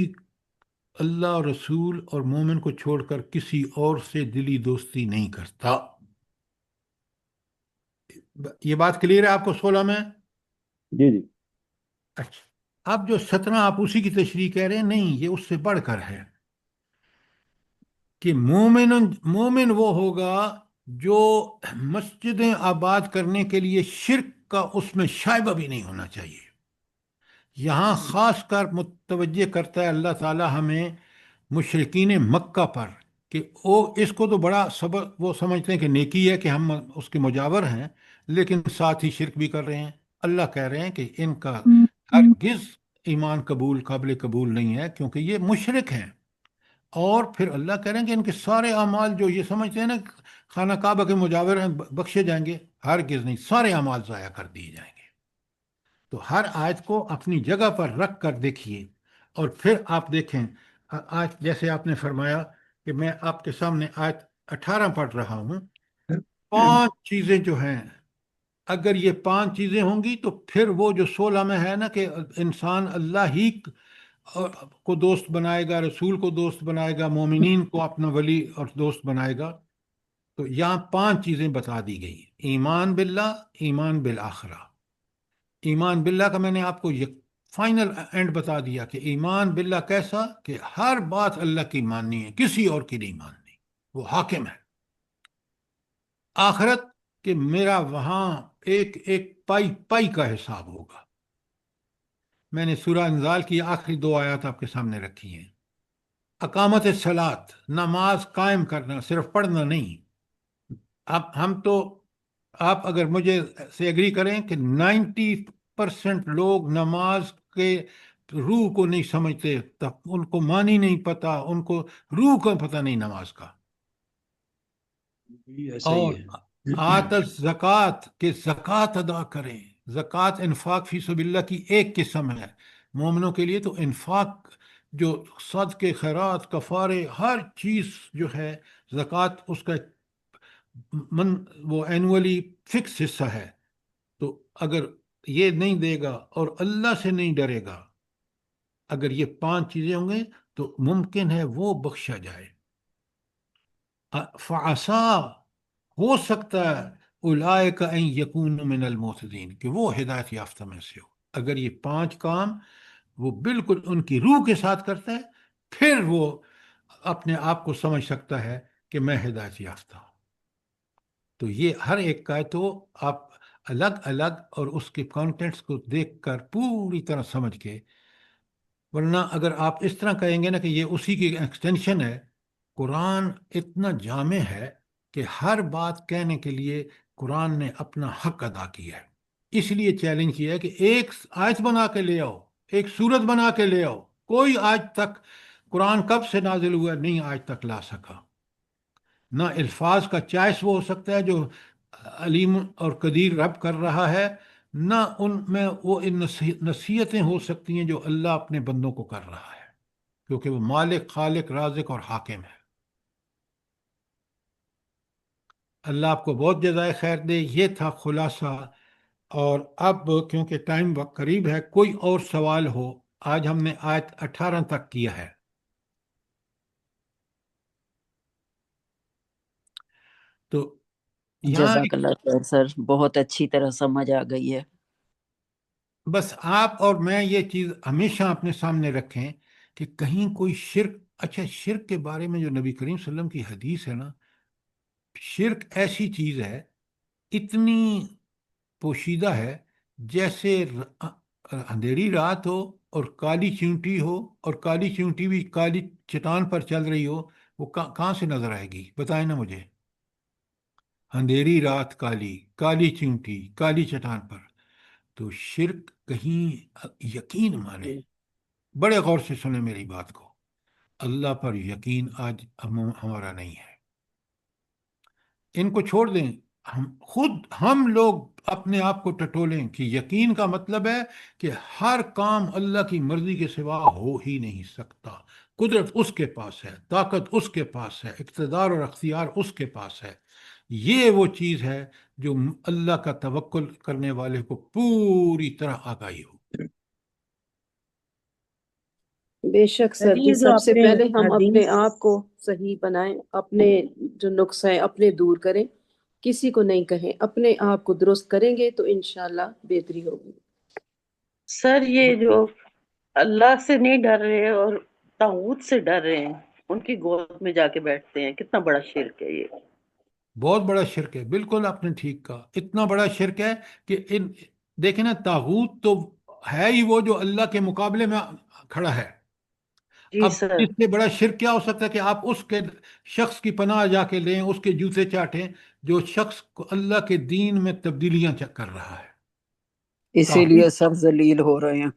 اللہ رسول اور مومن کو چھوڑ کر کسی اور سے دلی دوستی نہیں کرتا. یہ بات کلیئر ہے آپ کو 16 میں؟ جی جی. اچھا، اب جو 17 آپ اسی کی تشریح کہہ رہے ہیں، نہیں یہ اس سے بڑھ کر ہے کہ مومن وہ ہوگا جو مسجدیں آباد کرنے کے لیے شرک کا اس میں شائبہ بھی نہیں ہونا چاہیے. یہاں خاص کر متوجہ کرتا ہے اللہ تعالی ہمیں مشرکین مکہ پر، کہ اس کو تو بڑا سبب وہ سمجھتے ہیں کہ نیکی ہے کہ ہم اس کے مجاور ہیں، لیکن ساتھ ہی شرک بھی کر رہے ہیں. اللہ کہہ رہے ہیں کہ ان کا ہرگز ایمان قابل قبول نہیں ہے، کیونکہ یہ مشرک ہیں. اور پھر اللہ کہہ رہے ہیں کہ ان کے سارے اعمال جو یہ سمجھتے ہیں نا خانہ کعبہ کے مجاور ہیں بخشے جائیں گے، ہرگز نہیں، سارے اعمال ضائع کر دیے جائیں گے. تو ہر آیت کو اپنی جگہ پر رکھ کر دیکھیے، اور پھر آپ دیکھیں آج جیسے آپ نے فرمایا کہ میں آپ کے سامنے آیت 18 پڑھ رہا ہوں. 5 چیزیں جو ہیں، اگر یہ 5 چیزیں ہوں گی تو پھر وہ جو 16 میں ہے نا کہ انسان اللہ ہی کو دوست بنائے گا، رسول کو دوست بنائے گا، مومنین کو اپنا ولی اور دوست بنائے گا. تو یہاں 5 چیزیں بتا دی گئی: ایمان باللہ، ایمان بالآخرہ. ایمان باللہ کا میں نے آپ کو یہ فائنل اینڈ بتا دیا کہ ایمان باللہ کیسا، کہ ہر بات اللہ کی ماننی ہے، کسی اور کی نہیں ماننی، وہ حاکم ہے. آخرت کہ میرا وہاں ایک ایک پائی پائی کا حساب ہوگا. میں نے سورہ انزال کی آخری 2 آیات آپ کے سامنے رکھی ہیں. اقامت الصلاۃ، نماز قائم کرنا، صرف پڑھنا نہیں. اب ہم تو، آپ اگر مجھے سے ایگری کریں کہ 90% لوگ نماز کے روح کو نہیں سمجھتے، ان کو معنی نہیں پتا، ان کو روح کا پتہ نہیں نماز کا. ایسا ہی اور ہے. آت الزکوٰۃ کہ زکوٰۃ ادا کریں. زکوٰۃ انفاق فی سبیل اللہ کی ایک قسم ہے. مومنوں کے لیے تو انفاق جو صدقے، خیرات، کفارے، ہر چیز جو ہے زکوٰۃ اس کا وہ اینولی فکس حصہ ہے. تو اگر یہ نہیں دے گا اور اللہ سے نہیں ڈرے گا، اگر یہ 5 چیزیں ہوں گے تو ممکن ہے وہ بخشا جائے. فعسا، ہو سکتا ہے، اولئک ان یکون من المہتدین، کہ وہ ہدایت یافتہ میں سے ہو. اگر یہ 5 کام وہ بالکل ان کی روح کے ساتھ کرتا ہے، پھر وہ اپنے آپ کو سمجھ سکتا ہے کہ میں ہدایت یافتہ ہوں. تو یہ ہر ایک کا ہے، تو آپ الگ الگ اور اس کے کانٹینٹس کو دیکھ کر پوری طرح سمجھ کے، ورنہ اگر آپ اس طرح کہیں گے نا کہ یہ اسی کی ایکسٹینشن ہے. قرآن اتنا جامع ہے کہ ہر بات کہنے کے لیے قرآن نے اپنا حق ادا کیا ہے. اس لیے چیلنج کیا ہے کہ ایک آیت بنا کے لے آؤ، ایک سورت بنا کے لے آؤ. کوئی آج تک قرآن کب سے نازل ہوا نہیں آج تک لا سکا. نہ الفاظ کا چوائس وہ ہو سکتا ہے جو علیم اور قدیر رب کر رہا ہے، نہ ان میں وہ ان نصیحتیں ہو سکتی ہیں جو اللہ اپنے بندوں کو کر رہا ہے، کیونکہ وہ مالک، خالق، رازق اور حاکم ہے. اللہ آپ کو بہت جزائے خیر دے. یہ تھا خلاصہ. اور اب کیونکہ ٹائم قریب ہے، کوئی اور سوال ہو؟ آج ہم نے آیت 18 تک کیا ہے. تو یہاں جزاک اللہ خیر سر، بہت اچھی طرح سمجھ آ گئی ہے. بس آپ اور میں یہ چیز ہمیشہ اپنے سامنے رکھیں کہ کہیں کوئی شرک، اچھا شرک کے بارے میں جو نبی کریم صلی اللہ علیہ وسلم کی حدیث ہے نا، شرک ایسی چیز ہے اتنی پوشیدہ ہے، جیسے اندھیری رات ہو اور کالی چیونٹی ہو، اور کالی چیونٹی بھی کالی چٹان پر چل رہی ہو، وہ کہاں سے نظر آئے گی؟ بتائیں نا مجھے۔ اندھیری رات کالی، کالی چیونٹی کالی چٹان پر، تو شرک کہیں یقین مانے، بڑے غور سے سنیں میری بات کو، اللہ پر یقین آج ہمارا نہیں ہے۔ ان کو چھوڑ دیں، ہم لوگ اپنے آپ کو ٹٹولیں کہ یقین کا مطلب ہے کہ ہر کام اللہ کی مرضی کے سوا ہو ہی نہیں سکتا، قدرت اس کے پاس ہے، طاقت اس کے پاس ہے، اقتدار اور اختیار اس کے پاس ہے۔ یہ وہ چیز ہے جو اللہ کا توکل کرنے والے کو پوری طرح آگاہی ہو۔ بے شک سر سر جی جی، یہ جو سب آپ سے نے پہلے ہم اپنے حدیث آپ کو صحیح بنائیں، اپنے جو نقص ہیں اپنے دور کریں، کسی کو نہیں کہیں، اپنے آپ کو درست کریں گے تو انشاءاللہ بہتری ہوگی۔ سر یہ جو اللہ سے نہیں ڈر رہے اور طاغوت سے ڈر رہے ہیں، ان کی گود میں جا کے بیٹھتے ہیں، کتنا بڑا شرک ہے یہ۔ بہت بڑا شرک ہے، بالکل آپ نے ٹھیک کہا، اتنا بڑا شرک ہے کہ دیکھیں نا، طاغوت تو ہے ہی وہ جو اللہ کے مقابلے میں کھڑا ہے۔ جی اب سر، اس سے بڑا شرک کیا ہو سکتا ہے کہ آپ اس کے شخص کی پناہ جا کے لیں، اس کے جوتے چاٹیں، جو شخص کو اللہ کے دین میں تبدیلیاں کر رہا ہے۔ اسی طاغوت، لیے سب ذلیل ہو رہے ہیں۔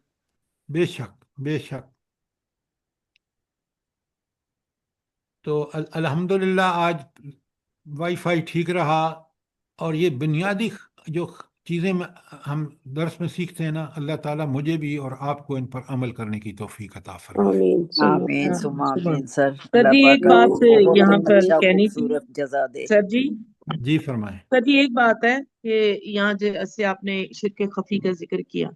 بے شک بے شک۔ تو الحمدللہ آج وائی فائی ٹھیک رہا، اور یہ بنیادی جو چیزیں ہم درس میں سیکھتے ہیں نا، اللہ تعالیٰ مجھے بھی اور آپ کو ان پر عمل کرنے کی توفیق عطا فرمائے۔ آمین ثم آمین ثم صبح آمین سر، سر اللہ جی پاک ایک آپ بات کو بہت یہاں پر اچھا کہنی تھی خوبصورت جزا دے۔ سر جی، جی فرمائیں۔ سر جی ایک بات ہے کہ یہاں جیسے آپ نے شرک خفی کا ذکر کیا،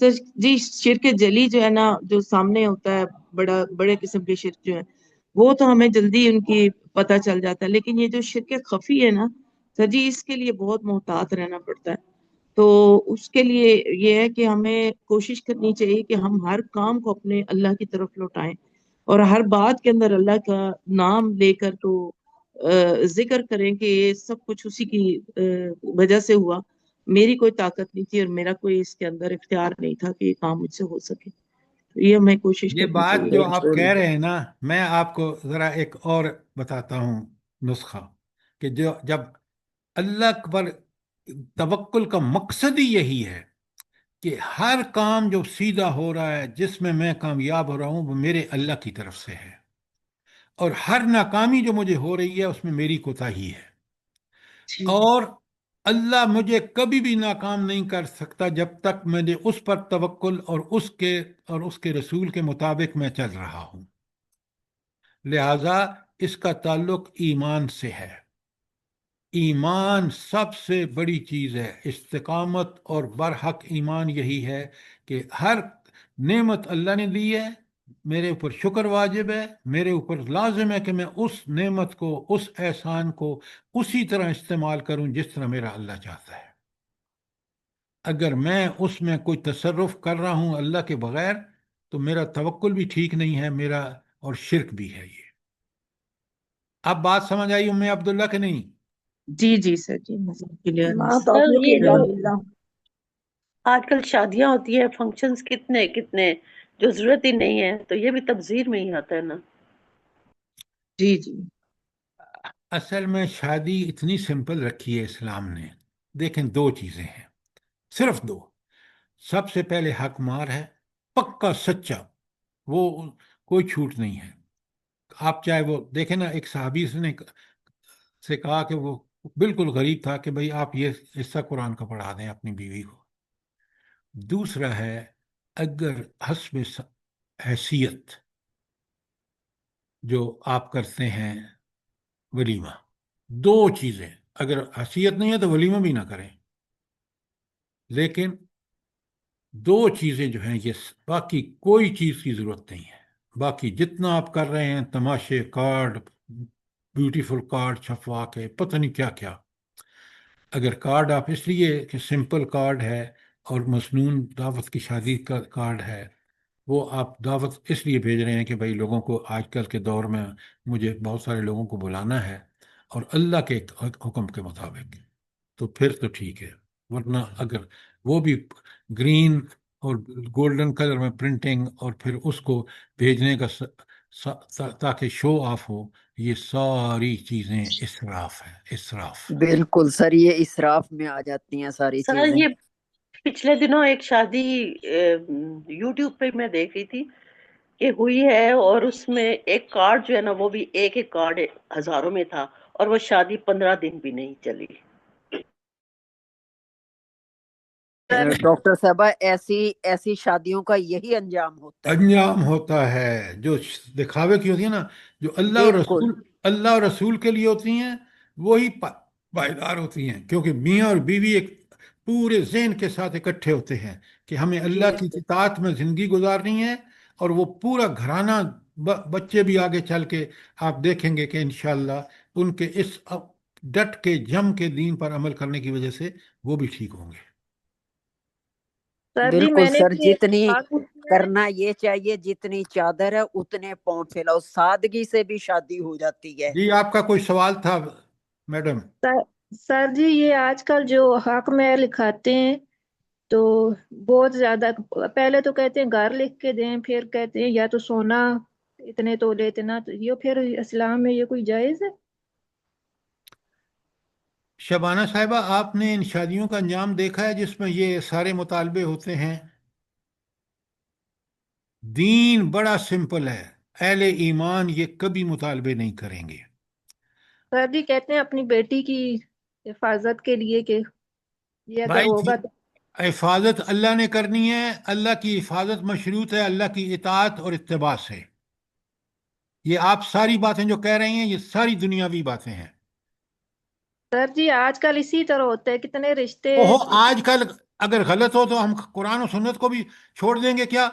سر جی شرک جلی جو ہے نا، جو سامنے ہوتا ہے، بڑے قسم کے شرک جو ہیں وہ تو ہمیں جلدی ان کی پتہ چل جاتا ہے، لیکن یہ جو شرک خفی ہے نا سر جی، اس کے لیے بہت محتاط رہنا پڑتا ہے۔ تو اس کے لیے یہ ہے کہ ہمیں کوشش کرنی چاہیے کہ ہم ہر کام کو اپنے اللہ کی طرف لوٹائیں، اور ہر بات کے اندر اللہ کا نام لے کر تو ذکر کریں کہ یہ سب کچھ اسی کی وجہ سے ہوا، میری کوئی طاقت نہیں تھی اور میرا کوئی اس کے اندر اختیار نہیں تھا کہ یہ کام مجھ سے ہو سکے۔ تو یہ ہمیں کوشش یہ کرنی بات جو آپ چاہیے۔ کہہ رہے ہیں نا، میں آپ کو ذرا ایک اور بتاتا ہوں نسخہ، کہ جب اللہ پر توکل کا مقصد ہی یہی ہے کہ ہر کام جو سیدھا ہو رہا ہے، جس میں کامیاب ہو رہا ہوں، وہ میرے اللہ کی طرف سے ہے، اور ہر ناکامی جو مجھے ہو رہی ہے اس میں میری کوتاہی ہے، اور اللہ مجھے کبھی بھی ناکام نہیں کر سکتا جب تک میں نے اس پر توکل اور اس کے رسول کے مطابق میں چل رہا ہوں۔ لہذا اس کا تعلق ایمان سے ہے۔ ایمان سب سے بڑی چیز ہے، استقامت اور برحق ایمان یہی ہے کہ ہر نعمت اللہ نے دی ہے، میرے اوپر شکر واجب ہے، میرے اوپر لازم ہے کہ میں اس نعمت کو، اس احسان کو اسی طرح استعمال کروں جس طرح میرا اللہ چاہتا ہے۔ اگر میں اس میں کوئی تصرف کر رہا ہوں اللہ کے بغیر، تو میرا توکل بھی ٹھیک نہیں ہے، میرا اور شرک بھی ہے یہ۔ اب بات سمجھ آئی ام عبداللہ کہ نہیں؟ جی جی سر جی، کلیئر ہے ماں سر۔ سر توفیق یہ جو الحمدللہ۔ آج کل شادیاں ہوتی ہیں، فنکشنز کتنے کتنے جو ضرورت ہی نہیں ہے، تو یہ بھی تبذیر میں ہی آتا ہے نا۔ جی جی اصل میں شادی اتنی سمپل رکھی ہے اسلام نے، دیکھیں دو چیزیں ہیں، صرف دو۔ سب سے پہلے حق مار ہے، پکا سچا، وہ کوئی چھوٹ نہیں ہے۔ آپ چاہے وہ دیکھیں نا، ایک صحابی سے کہا کہ وہ بالکل غریب تھا کہ بھئی آپ یہ حصہ قرآن کا پڑھا دیں اپنی بیوی کو۔ دوسرا ہے، اگر حسب حیثیت جو آپ کرتے ہیں ولیمہ، دو چیزیں، اگر حیثیت نہیں ہے تو ولیمہ بھی نہ کریں، لیکن دو چیزیں جو ہیں، یہ باقی کوئی چیز کی ضرورت نہیں ہے۔ باقی جتنا آپ کر رہے ہیں، تماشے، کارڈ، بیوٹیفل کارڈ چھپوا کے پتہ نہیں کیا کیا، اگر کارڈ آپ اس لیے کہ سمپل کارڈ ہے اور مسنون دعوت کی شادی کا کارڈ ہے، وہ آپ دعوت اس لیے بھیج رہے ہیں کہ بھائی لوگوں کو آج کل کے دور میں مجھے بہت سارے لوگوں کو بلانا ہے اور اللہ کے حکم کے مطابق، تو پھر تو ٹھیک ہے، ورنہ اگر وہ بھی گرین اور گولڈن کلر میں پرنٹنگ اور پھر اس کو بھیجنے کا تاکہ شو آف ہو، یہ ساری چیزیں اسراف ہے، اسراف۔ بالکل سر، یہ اسراف میں آ جاتی ہیں ساری سر چیزیں۔ یہ پچھلے دنوں ایک شادی یوٹیوب پہ میں دیکھ رہی تھی کہ ہوئی ہے، اور اس میں ایک کارڈ جو ہے نا وہ بھی ایک ایک کارڈ ہزاروں میں تھا، اور وہ شادی 15 دن بھی نہیں چلی۔ ڈاکٹر صاحبہ، ایسی شادیوں کا یہی انجام ہوتا ہے۔ انجام ہوتا ہے جو دکھاوے کی ہوتی ہے نا، جو بالکل اللہ اور رسول کے لیے ہوتی ہیں وہی پائیدار ہوتی ہیں، کیونکہ میاں اور بیوی ایک پورے ذہن کے ساتھ اکٹھے ہوتے ہیں کہ ہمیں اللہ کی اطاعت میں زندگی گزارنی ہے، اور وہ پورا گھرانہ، بچے بھی آگے چل کے آپ دیکھیں گے کہ انشاءاللہ ان کے اس ڈٹ کے جم کے دین پر عمل کرنے کی وجہ سے وہ بھی ٹھیک ہوں گے۔ سر جی بالکل میں نے سر، بھی ایک جتنی سوال پوچھنا ہے۔ کرنا یہ چاہیے، جتنی چادر ہے اتنے پاؤں پھیلاؤ، سادگی سے بھی شادی ہو جاتی ہے۔ جی آپ کا کوئی سوال تھا میڈم؟ سر جی یہ آج کل جو حق میں لکھاتے ہیں تو بہت زیادہ، پہلے تو کہتے ہیں گھر لکھ کے دیں، پھر کہتے ہیں یا تو سونا اتنے تولے اتنا، تو یہ پھر اسلام میں یہ کوئی جائز ہے؟ شبانہ صاحبہ، آپ نے ان شادیوں کا انجام دیکھا ہے جس میں یہ سارے مطالبے ہوتے ہیں؟ دین بڑا سمپل ہے، اہل ایمان یہ کبھی مطالبے نہیں کریں گے۔ سر جی کہتے ہیں اپنی بیٹی کی حفاظت کے لیے کہ یہ اگر بھائی ہوگا تو۔ حفاظت اللہ نے کرنی ہے، اللہ کی حفاظت مشروط ہے اللہ کی اطاعت اور اتباع سے۔ یہ آپ ساری باتیں جو کہہ رہے ہیں یہ ساری دنیاوی باتیں ہیں۔ سر جی آج کل اسی طرح ہوتا ہے، کتنے رشتے۔ اوہو، آج کل اگر غلط ہو تو ہم قرآن و سنت کو بھی چھوڑ دیں گے کیا؟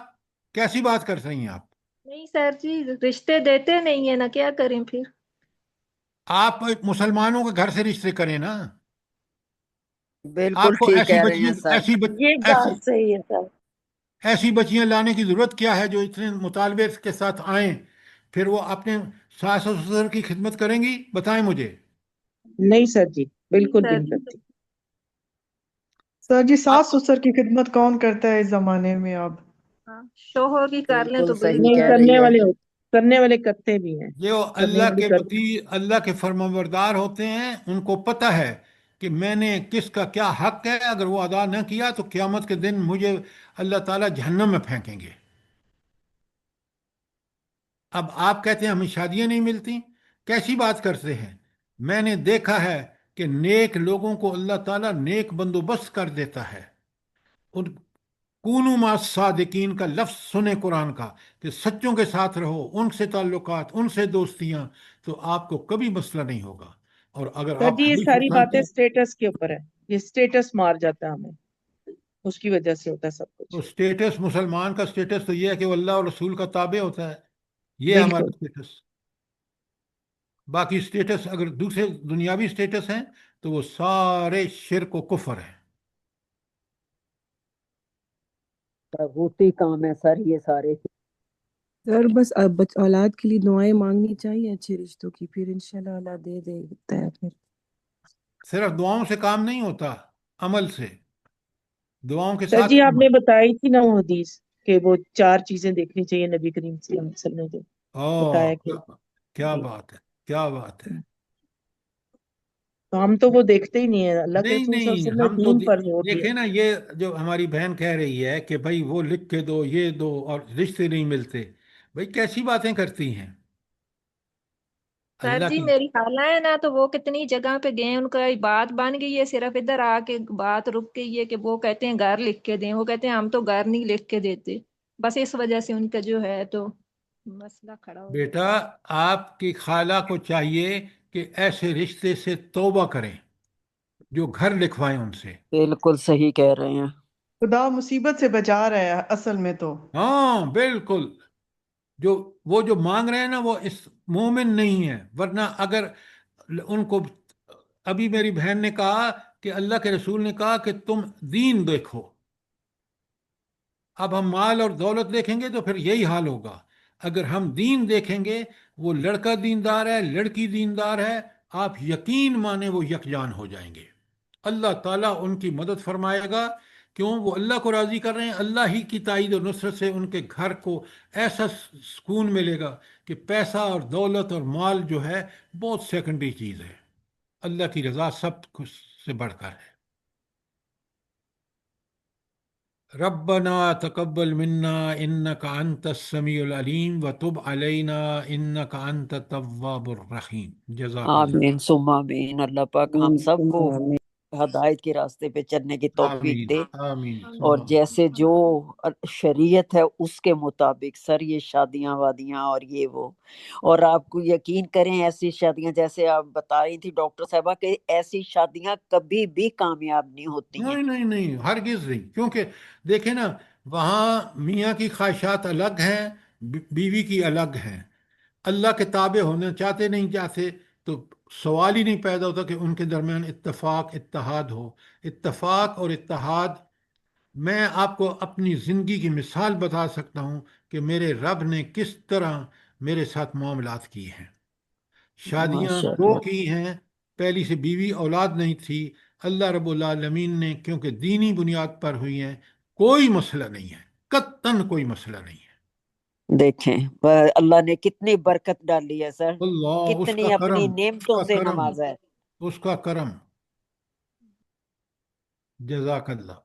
کیسی بات کر رہی ہیں آپ؟ نہیں سر جی رشتے دیتے نہیں ہیں نا، کیا کریں پھر؟ آپ مسلمانوں کے گھر سے رشتے کریں نا۔ بالکل آپ کو ٹھیک ایسی کہہ رہے بچیاں ہیں سر۔ یہ ایسی بات صحیح ہے سر۔ ایسی بچیاں لانے کی ضرورت کیا ہے جو اتنے مطالبے کے ساتھ آئیں، پھر وہ اپنے ساس و سسر کی خدمت کریں گی؟ بتائیں مجھے۔ نہیں سر جی، بالکل بھی سر نہیں جی کرتی۔ سر جی آپ ساس سسر کی خدمت کون کرتا ہے اس زمانے میں اب؟ ہاں، شوہر کی کر لیں تو بالکل صحیح بالکل۔ نہیں، کہہ رہی ہے۔ کرنے والے کرتے بھی ہیں، جو کرنے اللہ والے کے کرتے۔ وتی، اللہ کے فرمانبردار ہوتے ہیں، ان کو پتہ ہے کہ میں نے کس کا کیا حق ہے، اگر وہ ادا نہ کیا تو قیامت کے دن مجھے اللہ تعالیٰ جہنم میں پھینکیں گے۔ اب آپ کہتے ہیں ہمیں شادیاں نہیں ملتی، کیسی بات کرتے ہیں؟ میں نے دیکھا ہے کہ نیک لوگوں کو اللہ تعالیٰ نیک بندوبست کر دیتا ہے۔ ان کونو ما صادقین کا لفظ سنیں قرآن کا، کہ سچوں کے ساتھ رہو، ان سے تعلقات، ان سے دوستیاں، تو آپ کو کبھی مسئلہ نہیں ہوگا۔ اور اگر سر آپ جی یہ حدیث ساری اٹھاتے باتیں ہیں سٹیٹس کے اوپر ہے، یہ سٹیٹس مار جاتا ہے ہمیں، اس کی وجہ سے ہوتا ہے سب تو کچھ۔ سٹیٹس، مسلمان کا سٹیٹس تو یہ ہے کہ وہ اللہ اور رسول کا تابع ہوتا ہے، یہ ہے بالکل۔ ہمارا سٹیٹس۔ باقی سٹیٹس اگر دوسرے دنیاوی سٹیٹس ہیں تو وہ سارے شرک و کفر ہیں۔ طاغوتی کام ہے سر یہ سارے۔ سر بس اب اولاد کے لیے دعائیں مانگنی چاہیے اچھے رشتوں کی، پھر انشاءاللہ اللہ دے دیتا ہے پھر۔ صرف دعاؤں سے کام نہیں ہوتا، عمل سے، دعاؤں کے سر ساتھ جی آپ عمل۔ نے بتائی تھی نا وہ حدیث کہ وہ 4 چیزیں دیکھنی چاہیے، نبی کریم صلی اللہ علیہ وسلم نے جو بتایا کہ کیا جی۔ بات ہے، کیا بات ہے۔ تو ہم تو وہ دیکھتے ہی نہیں ہیں، اللہ کے نہیں رسول صلی اللہ نہیں، علیہ وسلم ہم نے تو دین پر زور دیا۔ دیکھیں نا، یہ جو ہماری بہن کہہ رہی ہے کہ بھائی وہ لکھ کے دو، یہ دو، اور رشتے نہیں ملتے، بھائی کیسی باتیں کرتی ہیں؟ سر اللہ جی کی میری خالہ ہے نا، تو وہ کتنی جگہ پہ گئے، ان کا بات بن گئی ہے، صرف ادھر آ کے بات رک گئی ہے کہ وہ کہتے ہیں گھر لکھ کے دیں، وہ کہتے ہیں ہم تو گھر نہیں لکھ کے دیتے، بس اس وجہ سے ان کا جو ہے تو مسئلہ کھڑا ہو گیا۔ بیٹا، آپ کی خالہ کو چاہیے کہ ایسے رشتے سے توبہ کریں جو گھر لکھوائیں ان سے۔ بالکل صحیح کہہ رہے ہیں۔ خدا مصیبت سے بچا رہا ہے اصل میں تو۔ ہاں بالکل، وہ جو مانگ رہے ہیں نا وہ اس مومن نہیں ہے، ورنہ اگر ان کو، ابھی میری بہن نے کہا کہ اللہ کے رسول نے کہا کہ تم دین دیکھو، اب ہم مال اور دولت دیکھیں گے تو پھر یہی حال ہوگا. اگر ہم دین دیکھیں گے، وہ لڑکا دیندار ہے، لڑکی دیندار ہے، آپ یقین مانیں وہ یکجان ہو جائیں گے. اللہ تعالیٰ ان کی مدد فرمائے گا. کیوں؟ وہ اللہ کو راضی کر رہے ہیں. اللہ ہی کی تائید و نصرت سے ان کے گھر کو ایسا سکون ملے گا کہ پیسہ اور دولت اور مال جو ہے بہت سیکنڈری چیز ہے. اللہ کی رضا سب کچھ سے بڑھ کر ہے. ربنا تقبل منا انك انت السميع العليم وتب علينا انك انت التواب الرحيم. جزاک اللہ. آمین ثم آمین. اللہ پاک ہم سب کو ہدایت کے راستے پہ چلنے کی توفیق آمین دے، آمین. اور جیسے جو شریعت ہے اس کے مطابق سر یہ شادیاں وادیاں اور یہ وہ، اور آپ کو یقین کریں ایسی شادیاں جیسے آپ بتا رہی تھی ڈاکٹر صاحبہ کہ ایسی شادیاں کبھی بھی کامیاب نہیں ہوتی ہیں. نہیں نہیں نہیں، ہرگز نہیں. کیونکہ دیکھیں نا، وہاں میاں کی خواہشات الگ ہیں، بیوی کی الگ ہیں. اللہ کے تابع ہونا چاہتے نہیں چاہتے تو سوال ہی نہیں پیدا ہوتا کہ ان کے درمیان اتفاق اتحاد ہو. اتفاق اور اتحاد، میں آپ کو اپنی زندگی کی مثال بتا سکتا ہوں کہ میرے رب نے کس طرح میرے ساتھ معاملات کیے ہیں. شادیاں ماشاء دو اللہ. کی ہیں، پہلی سے بیوی اولاد نہیں تھی. اللہ رب العالمین نے کیونکہ دینی بنیاد پر ہوئی ہیں، کوئی مسئلہ نہیں ہے، قطعاً کوئی مسئلہ نہیں ہے. دیکھیں اللہ نے کتنی برکت ڈالی ہے سر، اللہ اس کا کتنی اپنی کرم، اس نعمتوں کا سے کرم، نوازا ہے. اس کا کرم. جزاک اللہ.